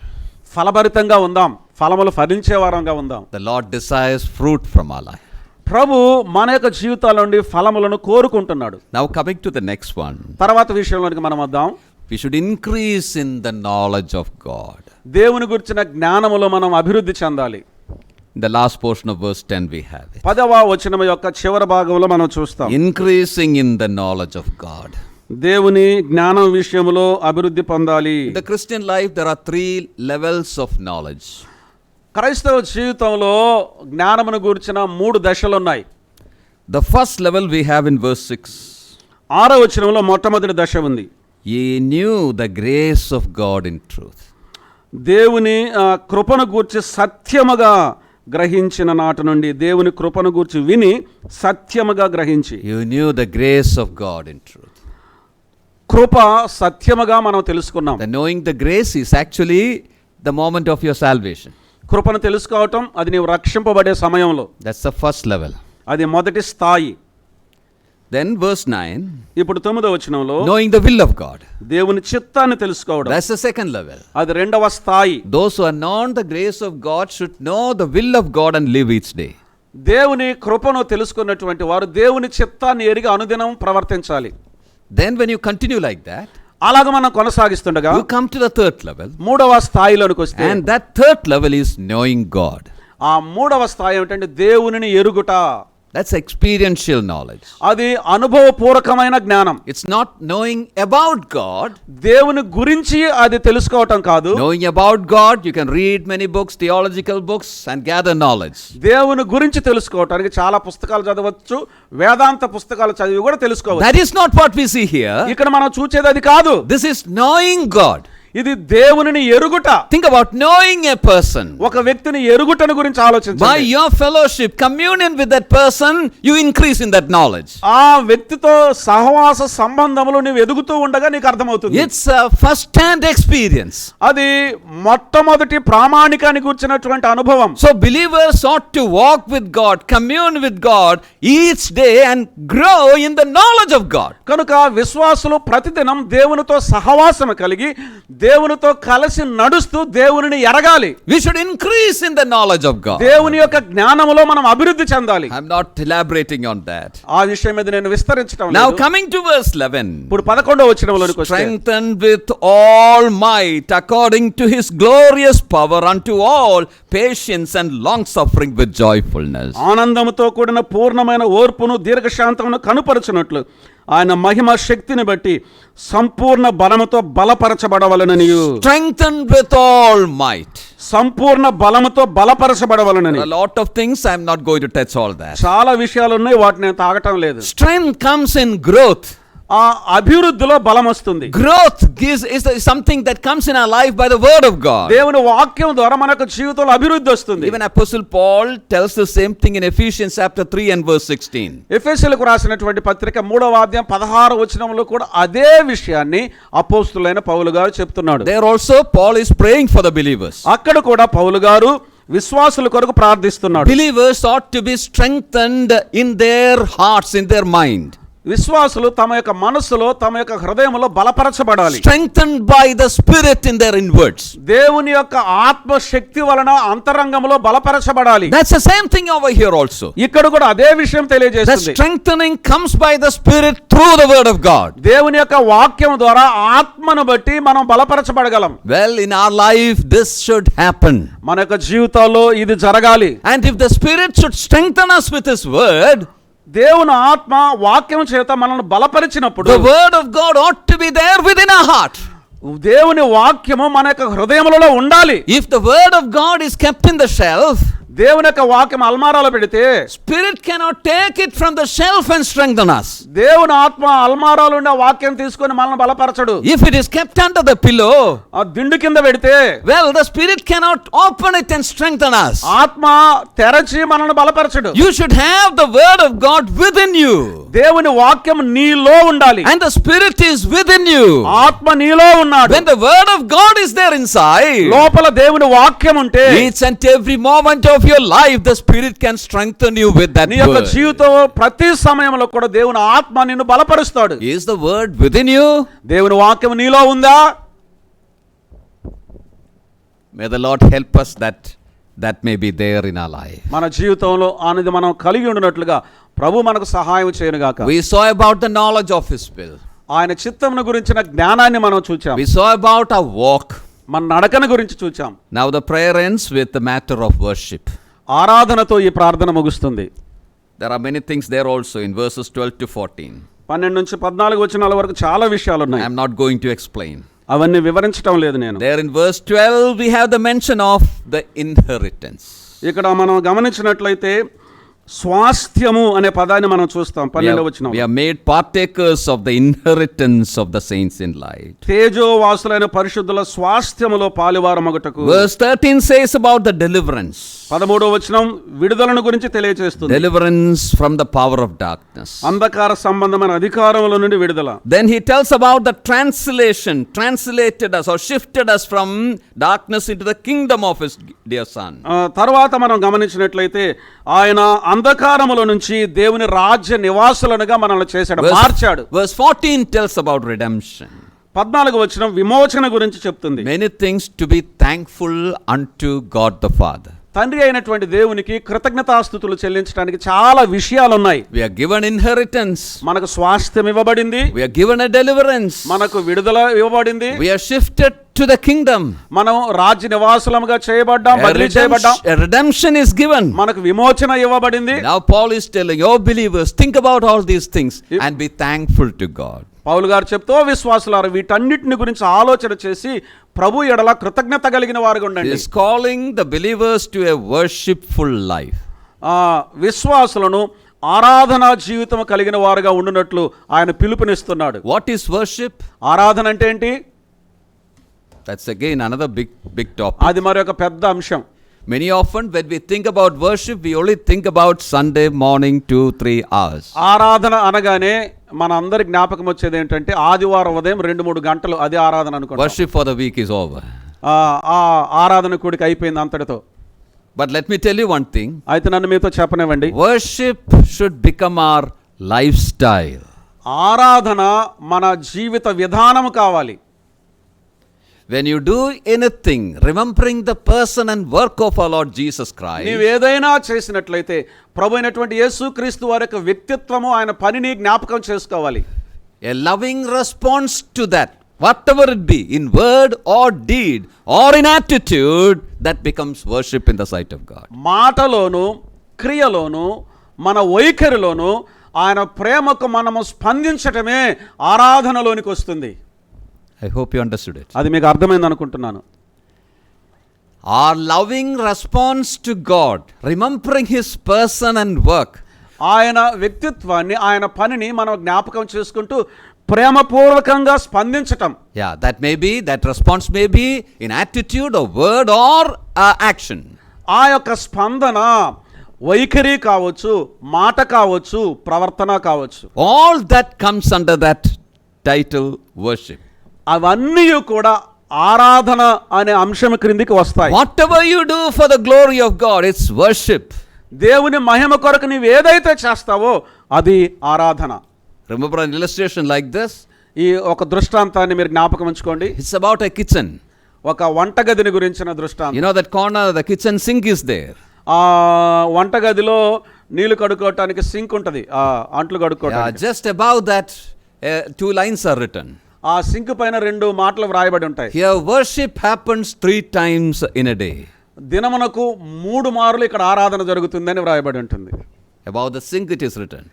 [SPEAKER 2] ఫలభరితంగా ఉందాం, ఫలములు ఫలించే వారంగా ఉందాం.
[SPEAKER 1] The Lord desires fruit from our life.
[SPEAKER 2] ప్రభు మన యొక్క జీవితాల నుండి ఫలములను కోరుకుంటున్నాడు.
[SPEAKER 1] Now coming to the next one.
[SPEAKER 2] తర్వాత విషయంలోనికి మనం వద్దాం.
[SPEAKER 1] We should increase in the knowledge of God.
[SPEAKER 2] దేవుని గురించిన జ్ఞానములో మనం అభివృద్ధి చెందాలి.
[SPEAKER 1] In the last portion of verse 10 we have it.
[SPEAKER 2] 10వ వచనం యొక్క చివరి భాగంలో మనం చూస్తాం.
[SPEAKER 1] Increasing in the knowledge of God.
[SPEAKER 2] దేవుని జ్ఞానం విషయంలో అభివృద్ధి పొందాలి.
[SPEAKER 1] In the Christian life there are 3 levels of knowledge.
[SPEAKER 2] క్రైస్తవ జీవితంలో జ్ఞానమును గురించిన 3 దశలు ఉన్నాయి.
[SPEAKER 1] The first level we have in verse 6.
[SPEAKER 2] 6వ వచనంలో మొట్టమొదటి దశ ఉంది.
[SPEAKER 1] Ye knew the grace of God in truth.
[SPEAKER 2] దేవుని కృపను గూర్చి సత్యముగా గ్రహించిన నాటి నుండి, దేవుని కృపను గూర్చి విని సత్యముగా గ్రహించి.
[SPEAKER 1] You knew the grace of God in truth.
[SPEAKER 2] కృప సత్యముగా మనం తెలుసుకున్నాం.
[SPEAKER 1] The knowing the grace is actually the moment of your salvation.
[SPEAKER 2] కృపను తెలుసుకోవటం అది నీవు రక్షింపబడే సమయంలో.
[SPEAKER 1] That's the first level.
[SPEAKER 2] అది మొదటి స్థాయి.
[SPEAKER 1] Then verse 9.
[SPEAKER 2] ఇప్పుడు 9వ వచనంలో
[SPEAKER 1] Knowing the will of God.
[SPEAKER 2] దేవుని చిత్తాన్ని తెలుసుకోవడం.
[SPEAKER 1] That's the second level.
[SPEAKER 2] అది రెండవ స్థాయి.
[SPEAKER 1] Those who are known the grace of God should know the will of God and live each day.
[SPEAKER 2] దేవుని కృపను తెలుసుకున్నటువంటి వారు దేవుని చిత్తాన్ని ఎరిగి అనుదినం ప్రవర్తించాలి.
[SPEAKER 1] Then when you continue like that,
[SPEAKER 2] అలాగ మనం కొనసాగిస్తుండగా
[SPEAKER 1] you come to the third level.
[SPEAKER 2] 3వ స్థాయిలోనికి వస్తే,
[SPEAKER 1] And that third level is knowing God.
[SPEAKER 2] ఆ 3వ స్థాయి ఏమిటంటే దేవునిని ఎరుగుట.
[SPEAKER 1] That's experiential knowledge.
[SPEAKER 2] అది అనుభవపూర్వకమైన జ్ఞానం.
[SPEAKER 1] It's not knowing about God.
[SPEAKER 2] దేవుని గురించి అది తెలుసుకోవటం కాదు.
[SPEAKER 1] Knowing about God, you can read many books, theological books, and gather knowledge.
[SPEAKER 2] దేవుని గురించి తెలుసుకోవటానికి చాలా పుస్తకాలు చదవచ్చు, వేదాంత పుస్తకాలు చదివి కూడా తెలుసుకోవచ్చు.
[SPEAKER 1] That is not what we see here.
[SPEAKER 2] ఇక్కడ మనం చూచేది అది కాదు.
[SPEAKER 1] This is knowing God.
[SPEAKER 2] ఇది దేవునిని ఎరుగుట.
[SPEAKER 1] Think about knowing a person.
[SPEAKER 2] ఒక వ్యక్తిని ఎరుగుటను గురించి ఆలోచించండి.
[SPEAKER 1] By your fellowship, communion with that person, you increase in that knowledge.
[SPEAKER 2] ఆ వ్యక్తితో సహవాస సంబంధములు నీవు ఎదుగుతూ ఉండగా నీకు అర్థమవుతుంది.
[SPEAKER 1] It's a first hand experience.
[SPEAKER 2] అది మొట్టమొదటి ప్రామాణికాన్ని కూర్చున్నటువంటి అనుభవం.
[SPEAKER 1] So believers ought to walk with God, commune with God each day and grow in the knowledge of God.
[SPEAKER 2] కనుక విశ్వాసులు ప్రతిదినం దేవునితో సహవాసం కలిగి దేవునితో కలిసి నడుస్తూ దేవునిని ఎరగాలి.
[SPEAKER 1] We should increase in the knowledge of God.
[SPEAKER 2] దేవుని యొక్క జ్ఞానములో మనం అభివృద్ధి చెందాలి.
[SPEAKER 1] I'm not elaborating on that.
[SPEAKER 2] ఆ విషయం మీద నేను విస్తరించడం లేదు.
[SPEAKER 1] Now coming to verse 11.
[SPEAKER 2] ఇప్పుడు 11వ వచనంలోనికి వస్తే,
[SPEAKER 1] strengthened with all might according to his glorious power unto all patience and long suffering with joyfulness.
[SPEAKER 2] ఆనందముతో కూడిన పూర్ణమైన ఓర్పును దీర్ఘశాంతమును కనుపరచునట్లు ఆయన మహిమ శక్తిని బట్టి సంపూర్ణ బలముతో బలపరచబడవలెనని.
[SPEAKER 1] Strengthened with all might.
[SPEAKER 2] సంపూర్ణ బలముతో బలపరచబడవలెనని.
[SPEAKER 1] A lot of things, I am not going to touch all that.
[SPEAKER 2] చాలా విషయాలు ఉన్నాయి, వాటిని నేను తాగటం లేదు.
[SPEAKER 1] Strength comes in growth.
[SPEAKER 2] ఆ అభివృద్ధిలో బలం వస్తుంది.
[SPEAKER 1] Growth is something that comes in our life by the word of God.
[SPEAKER 2] దేవుని వాక్యం ద్వారా మనకు జీవితంలో అభివృద్ధి వస్తుంది.
[SPEAKER 1] Even Apostle Paul tells the same thing in Ephesians chapter 3 and verse 16.
[SPEAKER 2] ఎఫెసీయులకు రాసినటువంటి పత్రిక 3వ అధ్యాయం 16వ వచనంలో కూడా అదే విషయాన్ని అపోస్తలుడైన పౌలు గారు చెప్తున్నాడు.
[SPEAKER 1] There also Paul is praying for the believers.
[SPEAKER 2] అక్కడ కూడా పౌలు గారు విశ్వాసుల కొరకు ప్రార్థిస్తున్నాడు.
[SPEAKER 1] Believers ought to be strengthened in their hearts, in their mind.
[SPEAKER 2] విశ్వాసులు తమ యొక్క మనస్సులో తమ యొక్క హృదయంలో బలపరచబడాలి.
[SPEAKER 1] Strengthened by the Spirit in their inwards.
[SPEAKER 2] దేవుని యొక్క ఆత్మ శక్తి వలన అంతరంగంలో బలపరచబడాలి.
[SPEAKER 1] That's the same thing over here also.
[SPEAKER 2] ఇక్కడ కూడా అదే విషయం
[SPEAKER 1] The
[SPEAKER 2] తెలియజేస్తుంది.
[SPEAKER 1] strengthening comes by the Spirit through the word of God.
[SPEAKER 2] దేవుని యొక్క వాక్యం ద్వారా ఆత్మను బట్టి మనం బలపరచబడగలం.
[SPEAKER 1] Well, in our life this should happen.
[SPEAKER 2] మన యొక్క జీవితాల్లో ఇది జరగాలి.
[SPEAKER 1] And if the Spirit should strengthen us with his word,
[SPEAKER 2] దేవుని ఆత్మ వాక్యం చేత మనల్ని బలపరిచినప్పుడు
[SPEAKER 1] the word of God ought to be there within our heart.
[SPEAKER 2] దేవుని వాక్యము మన యొక్క హృదయములలో ఉండాలి.
[SPEAKER 1] If the word of God is kept in the shelf,
[SPEAKER 2] దేవుని యొక్క వాక్యం అల్మారాలో పెడితే
[SPEAKER 1] Spirit cannot take it from the shelf and strengthen us.
[SPEAKER 2] దేవుని ఆత్మ అల్మారాలో ఉండే వాక్యం తీసుకొని మనల్ని బలపరచడు.
[SPEAKER 1] If it is kept under the pillow,
[SPEAKER 2] ఆ దిండు కింద పెడితే
[SPEAKER 1] well, the Spirit cannot open it and strengthen us.
[SPEAKER 2] ఆత్మ తెరచి మనల్ని బలపరచడు.
[SPEAKER 1] You should have the word of God within you.
[SPEAKER 2] దేవుని వాక్యం నీలో ఉండాలి.
[SPEAKER 1] And the Spirit is within you.
[SPEAKER 2] ఆత్మ నీలో ఉన్నాడు.
[SPEAKER 1] When the word of God is there inside,
[SPEAKER 2] లోపల దేవుని వాక్యం ఉంటే
[SPEAKER 1] each and every moment of your life, the Spirit can strengthen you with that
[SPEAKER 2] నీ యొక్క
[SPEAKER 1] word.
[SPEAKER 2] జీవితం ప్రతి సమయంలో కూడా దేవుని ఆత్మ నిన్ను బలపరుస్తాడు.
[SPEAKER 1] Is the word within you?
[SPEAKER 2] దేవుని వాక్యం నీలో ఉందా?
[SPEAKER 1] May the Lord help us that may be there in our life.
[SPEAKER 2] మన జీవితంలో అనేది మనం కలిగి ఉండినట్లుగా ప్రభు మనకు సహాయం చేయనుగాక.
[SPEAKER 1] We saw about the knowledge of his will.
[SPEAKER 2] ఆయన చిత్తమును గురించిన జ్ఞానాన్ని మనం చూచాం.
[SPEAKER 1] We saw about our walk.
[SPEAKER 2] మన నడకను గురించి చూచాం.
[SPEAKER 1] Now the prayer ends with the matter of worship.
[SPEAKER 2] ఆరాధనతో ఈ ప్రార్థన ముగుస్తుంది.
[SPEAKER 1] There are many things there also in verses 12 to 14.
[SPEAKER 2] 12 నుంచి 14 వచనాల వరకు చాలా విషయాలు
[SPEAKER 1] I
[SPEAKER 2] ఉన్నాయి.
[SPEAKER 1] am not going to explain.
[SPEAKER 2] అవన్నీ వివరించడం లేదు నేను.
[SPEAKER 1] There in verse 12 we have the mention of the inheritance.
[SPEAKER 2] ఇక్కడ మనం గమనించినట్లయితే స్వాస్థ్యము అనే పదాన్ని మనం చూస్తాం. 12వ వచనం.
[SPEAKER 1] We are made partakers of the inheritance of the saints in light.
[SPEAKER 2] తేజోవాసులైన పరిశుద్ధుల స్వాస్థ్యములో పాలువారమగుటకు.
[SPEAKER 1] Verse 13 says about the deliverance.
[SPEAKER 2] 13వ వచనం విడుదలను గురించి తెలియజేస్తుంది.
[SPEAKER 1] Deliverance from the power of darkness.
[SPEAKER 2] అంధకార సంబంధమైన అధికారముల నుండి విడుదల.
[SPEAKER 1] Then he tells about the translated us or shifted us from darkness into the kingdom of his dear son.
[SPEAKER 2] తర్వాత మనం గమనించినట్లయితే ఆయన అంధకారముల నుంచి దేవుని రాజ్య నివాసులనుగా మనల్ని చేశాడు, మార్చాడు.
[SPEAKER 1] Verse 14 tells about redemption.
[SPEAKER 2] 14వ వచనం విమోచన గురించి చెప్తుంది.
[SPEAKER 1] Many things to be thankful unto God the Father.
[SPEAKER 2] తండ్రి అయినటువంటి దేవునికి కృతజ్ఞతాస్తుతులు చెల్లించడానికి చాలా విషయాలు ఉన్నాయి.
[SPEAKER 1] We are given inheritance.
[SPEAKER 2] మనకు స్వాస్థ్యం ఇవ్వబడింది.
[SPEAKER 1] We are given a deliverance.
[SPEAKER 2] మనకు విడుదల ఇవ్వబడింది.
[SPEAKER 1] We are shifted to the kingdom.
[SPEAKER 2] మనం రాజ్య నివాసులముగా చేయబడ్డాం, బదిలీ చేయబడ్డాం.
[SPEAKER 1] A redemption is given.
[SPEAKER 2] మనకు విమోచన ఇవ్వబడింది.
[SPEAKER 1] Now Paul is telling your believers, think about all these things and be thankful to God.
[SPEAKER 2] పౌలు గారు చెప్తూ, విశ్వాసులారా వీటన్నిటిని గురించి ఆలోచన చేసి ప్రభు ఎడల కృతజ్ఞత కలిగిన వారుగా ఉండండి.
[SPEAKER 1] He is calling the believers to a worshipful life.
[SPEAKER 2] విశ్వాసులను ఆరాధనా జీవితం కలిగిన వారుగా ఉండునట్లు ఆయన పిలుపునిస్తున్నాడు.
[SPEAKER 1] What is worship?
[SPEAKER 2] ఆరాధన అంటే ఏంటి?
[SPEAKER 1] That's again another big topic.
[SPEAKER 2] అది మరి ఒక పెద్ద అంశం.
[SPEAKER 1] Many often when we think about worship, we only think about Sunday morning 2-3 hours.
[SPEAKER 2] ఆరాధన అనగానే మన అందరి జ్ఞాపకం వచ్చేది ఏంటంటే ఆదివారం ఉదయం 2-3 గంటలు అది ఆరాధన అనుకుంటాం.
[SPEAKER 1] Worship for the week is over.
[SPEAKER 2] ఆ ఆరాధన కూడిక అయిపోయింది అంతటితో.
[SPEAKER 1] But let me tell you one thing.
[SPEAKER 2] అయితే నన్ను మీతో చెప్పనివ్వండి.
[SPEAKER 1] Worship should become our lifestyle.
[SPEAKER 2] ఆరాధన మన జీవిత విధానం కావాలి.
[SPEAKER 1] When you do anything remembering the person and work of our Lord Jesus Christ,
[SPEAKER 2] నీవు ఏదైనా చేసినట్లయితే ప్రభు అయినటువంటి యేసుక్రీస్తు వారి యొక్క వ్యక్తిత్వము ఆయన పనిని జ్ఞాపకం చేసుకోవాలి.
[SPEAKER 1] a loving response to that, whatever it be, in word or deed or in attitude, that becomes worship in the sight of God.
[SPEAKER 2] మాటలోను క్రియలోను మన వైఖరిలోను ఆయన ప్రేమకు మనము స్పందించటమే ఆరాధనలోనికి వస్తుంది.
[SPEAKER 1] I hope you understood it.
[SPEAKER 2] అది మీకు అర్థమైంది అనుకుంటున్నాను.
[SPEAKER 1] Our loving response to God, remembering His person and work.
[SPEAKER 2] ఆయన వ్యక్తిత్వాన్ని ఆయన పనిని మనం జ్ఞాపకం చేసుకుంటూ ప్రేమపూర్వకంగా స్పందించటం.
[SPEAKER 1] Yeah, that response may be in attitude or word or action.
[SPEAKER 2] ఆ యొక్క స్పందన వైఖరి కావచ్చు, మాట కావచ్చు, ప్రవర్తన కావచ్చు.
[SPEAKER 1] All that comes under that title worship.
[SPEAKER 2] అవన్నీ కూడా ఆరాధన అనే అంశం క్రిందికి వస్తాయి.
[SPEAKER 1] Whatever you do for the glory of God, it's worship.
[SPEAKER 2] దేవుని మహిమ కొరకు నీవు ఏదైతే చేస్తావో అది ఆరాధన.
[SPEAKER 1] Remember an illustration like this?
[SPEAKER 2] ఈ ఒక దృష్టాంతాన్ని మీరు జ్ఞాపకం ఉంచుకోండి.
[SPEAKER 1] It's about a kitchen.
[SPEAKER 2] ఒక వంటగదిని గురించిన దృష్టాంతం.
[SPEAKER 1] You know that corner, the kitchen sink is there.
[SPEAKER 2] ఆ వంటగదిలో నీళ్లు కడుక్కోవటానికి సింక్ ఉంటుంది, అంట్లు కడుక్కోవటానికి.
[SPEAKER 1] Just above that, 2 lines are written.
[SPEAKER 2] ఆ సింక్ పైన 2 మాటలు వ్రాయబడి ఉంటాయి.
[SPEAKER 1] Here worship happens 3 times in a day.
[SPEAKER 2] దినమునకు 3 మార్లు ఇక్కడ ఆరాధన జరుగుతుందని వ్రాయబడి ఉంటుంది.
[SPEAKER 1] Above the sink it is written.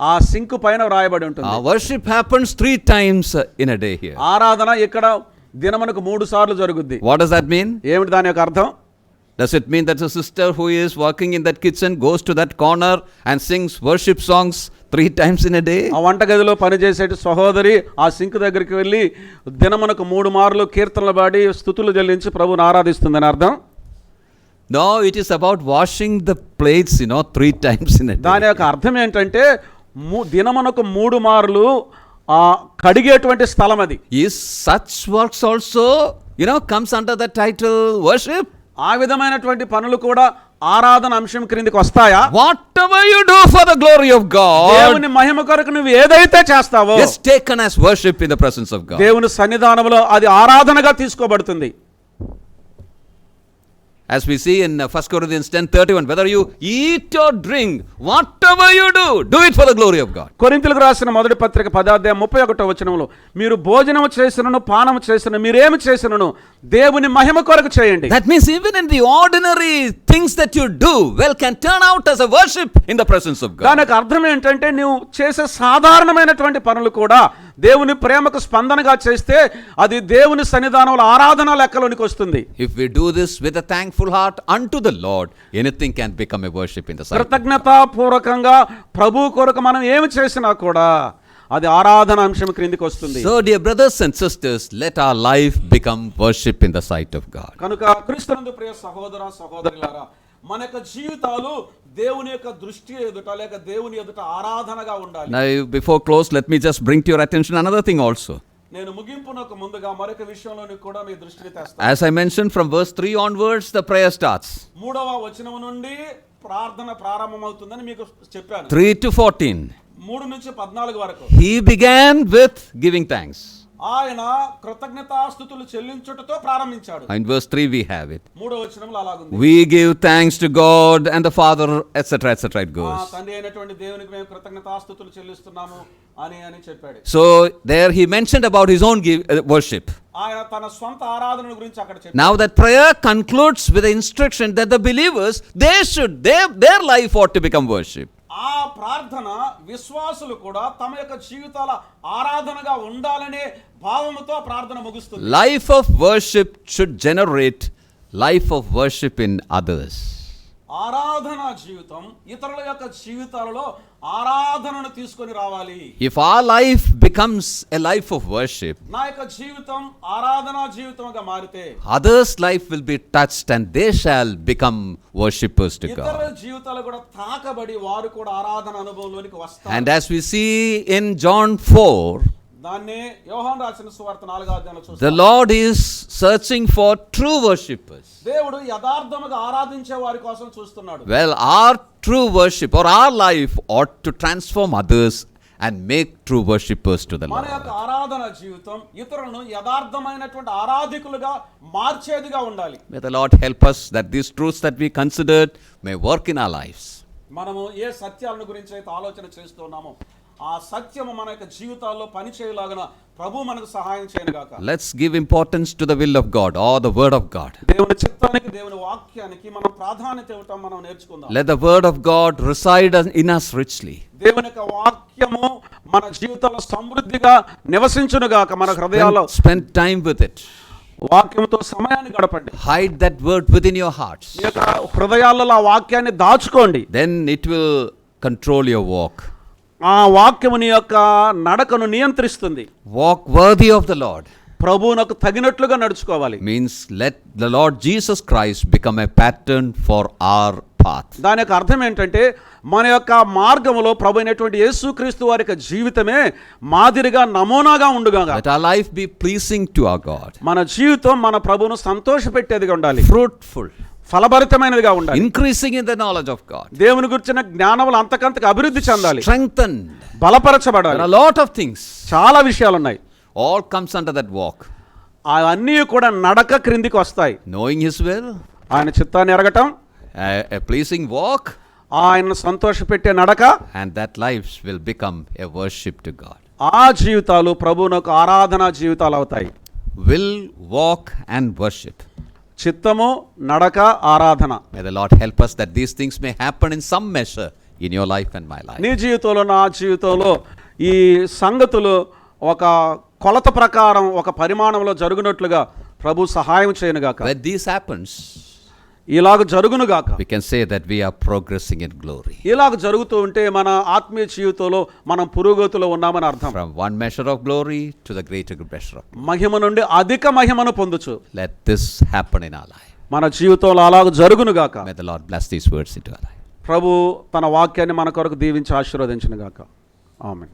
[SPEAKER 2] ఆ సింక్ పైన వ్రాయబడి ఉంటుంది.
[SPEAKER 1] Worship happens 3 times in a day here.
[SPEAKER 2] ఆరాధన ఇక్కడ దినమునకు 3 సార్లు జరుగుద్ది.
[SPEAKER 1] What does that mean?
[SPEAKER 2] ఏమిటి దాని యొక్క అర్థం?
[SPEAKER 1] Does it mean that a sister who is working in that kitchen goes to that corner and sings worship songs 3 times in a day?
[SPEAKER 2] ఆ వంటగదిలో పనిచేసే సహోదరి ఆ సింక్ దగ్గరికి వెళ్ళి దినమునకు 3 మార్లు కీర్తనలు పాడి స్తుతులు చెల్లించి ప్రభువుని ఆరాధిస్తుందని అర్థం?
[SPEAKER 1] No, it is about washing the plates, 3 times in a day.
[SPEAKER 2] దాని యొక్క అర్థం ఏంటంటే దినమునకు 3 మార్లు కడిగేటువంటి స్థలం అది.
[SPEAKER 1] Is such works also, comes under the title worship?
[SPEAKER 2] ఆ విధమైనటువంటి పనులు కూడా ఆరాధన అంశం క్రిందికి వస్తాయా?
[SPEAKER 1] Whatever you do for the glory of God,
[SPEAKER 2] దేవుని మహిమ కొరకు నువ్వు ఏదైతే చేస్తావో
[SPEAKER 1] is taken as worship in the presence of God.
[SPEAKER 2] దేవుని సన్నిధానంలో అది ఆరాధనగా తీసుకోబడుతుంది.
[SPEAKER 1] As we see in 1 Corinthians 10:31, whether you eat or drink, whatever you do it for the glory of God.
[SPEAKER 2] కొరింథీయులకు రాసిన మొదటి పత్రిక 10:31 వచనంలో మీరు భోజనము చేసినను పానము చేసినను మీరేమి చేసినను దేవుని మహిమ కొరకు చేయండి.
[SPEAKER 1] That means even in the ordinary things that you do can turn out as a worship in the presence of God.
[SPEAKER 2] దానికి అర్థం ఏంటంటే నువ్వు చేసే సాధారణమైనటువంటి పనులు కూడా దేవుని ప్రేమకు స్పందనగా చేస్తే అది దేవుని సన్నిధానంలో ఆరాధన లెక్కలోనికి వస్తుంది.
[SPEAKER 1] If we do this with a thankful heart unto the Lord, anything can become a worship in the sight.
[SPEAKER 2] కృతజ్ఞతాపూర్వకంగా ప్రభు కొరకు మనం ఏమి చేసినా కూడా అది ఆరాధన అంశం క్రిందికి వస్తుంది.
[SPEAKER 1] So dear brothers and sisters, let our life become worship in the sight of God.
[SPEAKER 2] కనుక క్రీస్తునందు ప్రియ సహోదర సహోదరులారా, మన యొక్క జీవితాలు దేవుని యొక్క దృష్టి ఎదుట లేక దేవుని ఎదుట ఆరాధనగా ఉండాలి.
[SPEAKER 1] Now before close, let me just bring to your attention another thing also.
[SPEAKER 2] నేను ముగింపునకు ముందుగా మరొక విషయంలోని కూడా మీ దృష్టికి తెస్తాను.
[SPEAKER 1] As I mentioned, from verse 3 onwards the prayer starts.
[SPEAKER 2] 3వ వచనం నుండి ప్రార్థన ప్రారంభమవుతుందని మీకు చెప్పాను.
[SPEAKER 1] 3 to 14.
[SPEAKER 2] 3 నుంచి 14 వరకు.
[SPEAKER 1] He began with giving thanks.
[SPEAKER 2] ఆయన కృతజ్ఞతాస్తుతులు చెల్లించుటతో ప్రారంభించాడు.
[SPEAKER 1] In verse 3 we have it.
[SPEAKER 2] 3వ వచనంలో అలాగుంది.
[SPEAKER 1] We give thanks to God and the Father, etc., etc. It goes.
[SPEAKER 2] తండ్రి అయినటువంటి దేవునికి మేము కృతజ్ఞతాస్తుతులు చెల్లిస్తున్నాము అని చెప్పాడు.
[SPEAKER 1] So there he mentioned about his own worship.
[SPEAKER 2] ఆయన తన స్వంత ఆరాధన గురించి అక్కడ చెప్పాడు.
[SPEAKER 1] Now that prayer concludes with the instruction that the believers, their life ought to become worship.
[SPEAKER 2] ఆ ప్రార్థన విశ్వాసులు కూడా తమ యొక్క జీవితాల ఆరాధనగా ఉండాలనే భావముతో ప్రార్థన ముగుస్తుంది.
[SPEAKER 1] Life of worship should generate life of worship in others.
[SPEAKER 2] ఆరాధన జీవితం ఇతరుల యొక్క జీవితాలలో ఆరాధనను తీసుకొని రావాలి.
[SPEAKER 1] If our life becomes a life of worship,
[SPEAKER 2] నా యొక్క జీవితం ఆరాధనా జీవితంగా మారితే
[SPEAKER 1] others' life will be touched and they shall become worshippers to God.
[SPEAKER 2] ఇతరుల జీవితాలు కూడా తాకబడి వారు కూడా ఆరాధన అనుభవంలోనికి వస్తారు.
[SPEAKER 1] And as we see in John 4,
[SPEAKER 2] దాన్నే యోహాను రాసిన సువార్త 4వ అధ్యాయంలో చూస్తాం.
[SPEAKER 1] the Lord is searching for true worshippers.
[SPEAKER 2] దేవుడు యథార్థముగా ఆరాధించే వారి కోసం చూస్తున్నాడు.
[SPEAKER 1] Well, our true worship or our life ought to transform others and make true worshippers to the
[SPEAKER 2] మన
[SPEAKER 1] Lord.
[SPEAKER 2] యొక్క ఆరాధన జీవితం ఇతరులను యథార్థమైనటువంటి ఆరాధికులుగా మార్చేదిగా ఉండాలి.
[SPEAKER 1] May the Lord help us that these truths that we considered may work in our lives.
[SPEAKER 2] మనము ఏ సత్యాలను గురించి అయితే ఆలోచన చేస్తున్నామో ఆ సత్యము మన యొక్క జీవితాల్లో పనిచేయలాగన ప్రభు మనకు సహాయం చేయను గాక.
[SPEAKER 1] Let's give importance to the will of God or the word of God.
[SPEAKER 2] దేవుని చిత్తానికి దేవుని వాక్యానికి మనం ప్రాధాన్యత ఇవ్వటం మనం నేర్చుకుందాం.
[SPEAKER 1] Let the word of God reside in us richly.
[SPEAKER 2] దేవుని యొక్క వాక్యము మన జీవితాల్లో సమృద్ధిగా నివసించును గాక. మన హృదయాల్లో
[SPEAKER 1] Spend time with it.
[SPEAKER 2] వాక్యముతో సమయాన్ని గడపండి.
[SPEAKER 1] Hide that word within your hearts.
[SPEAKER 2] ఈ యొక్క హృదయాలలో ఆ వాక్యాన్ని దాచుకోండి.
[SPEAKER 1] Then it will control your walk.
[SPEAKER 2] ఆ వాక్యము నీ యొక్క నడకను నియంత్రిస్తుంది.
[SPEAKER 1] Walk worthy of the Lord.
[SPEAKER 2] ప్రభువునకు తగినట్లుగా నడుచుకోవాలి.
[SPEAKER 1] Means let the Lord Jesus Christ become a pattern for our path.
[SPEAKER 2] దాని యొక్క అర్థం ఏంటంటే మన యొక్క మార్గములో ప్రభు అయినటువంటి యేసుక్రీస్తు వారి యొక్క జీవితమే మాదిరిగా నమూనాగా ఉండుగా.
[SPEAKER 1] Let our life be pleasing to our God.
[SPEAKER 2] మన జీవితం మన ప్రభువును సంతోషపెట్టేదిగా ఉండాలి.
[SPEAKER 1] Fruitful.
[SPEAKER 2] ఫలభరితమైనదిగా ఉండాలి.
[SPEAKER 1] Increasing in the knowledge of God.
[SPEAKER 2] దేవుని గురించిన జ్ఞానములు అంతకంతకు అభివృద్ధి చెందాలి.
[SPEAKER 1] Strengthened.
[SPEAKER 2] బలపరచబడాలి.
[SPEAKER 1] There are a lot of things.
[SPEAKER 2] చాలా విషయాలు ఉన్నాయి.
[SPEAKER 1] All comes under that walk.
[SPEAKER 2] అవన్నీ కూడా నడక క్రిందికి వస్తాయి.
[SPEAKER 1] Knowing His will.
[SPEAKER 2] ఆయన చిత్తాన్ని ఎరగటం.
[SPEAKER 1] A pleasing walk.
[SPEAKER 2] ఆయనను సంతోషపెట్టే నడక.
[SPEAKER 1] And that life will become a worship to God.
[SPEAKER 2] ఆ జీవితాలు ప్రభువునకు ఆరాధనా జీవితాలు అవుతాయి.
[SPEAKER 1] Will, walk and worship.
[SPEAKER 2] చిత్తము, నడక, ఆరాధన.
[SPEAKER 1] May the Lord help us that these things may happen in some measure in your life and my life.
[SPEAKER 2] నీ జీవితంలో నా జీవితంలో ఈ సంగతులు ఒక కొలత ప్రకారం ఒక పరిమాణంలో జరుగునట్లుగా ప్రభు సహాయం చేయనుగాక.
[SPEAKER 1] When this happens,
[SPEAKER 2] ఇలాగ జరుగునుగాక.
[SPEAKER 1] we can say that we are progressing in glory.
[SPEAKER 2] ఇలాగ జరుగుతూ ఉంటే మన ఆత్మీయ జీవితంలో మనం పురోగతిలో ఉన్నామని అర్థం.
[SPEAKER 1] From one measure of glory to the greater measure of glory.
[SPEAKER 2] మహిమ నుండి అధిక మహిమను పొందుచు.
[SPEAKER 1] Let this happen in our life.
[SPEAKER 2] మన జీవితంలో అలాగ జరుగునుగాక.
[SPEAKER 1] May the Lord bless these words into our life.
[SPEAKER 2] ప్రభు తన వాక్యాన్ని మన కొరకు దీవించి ఆశీర్వదించునుగాక. ఆమేన్.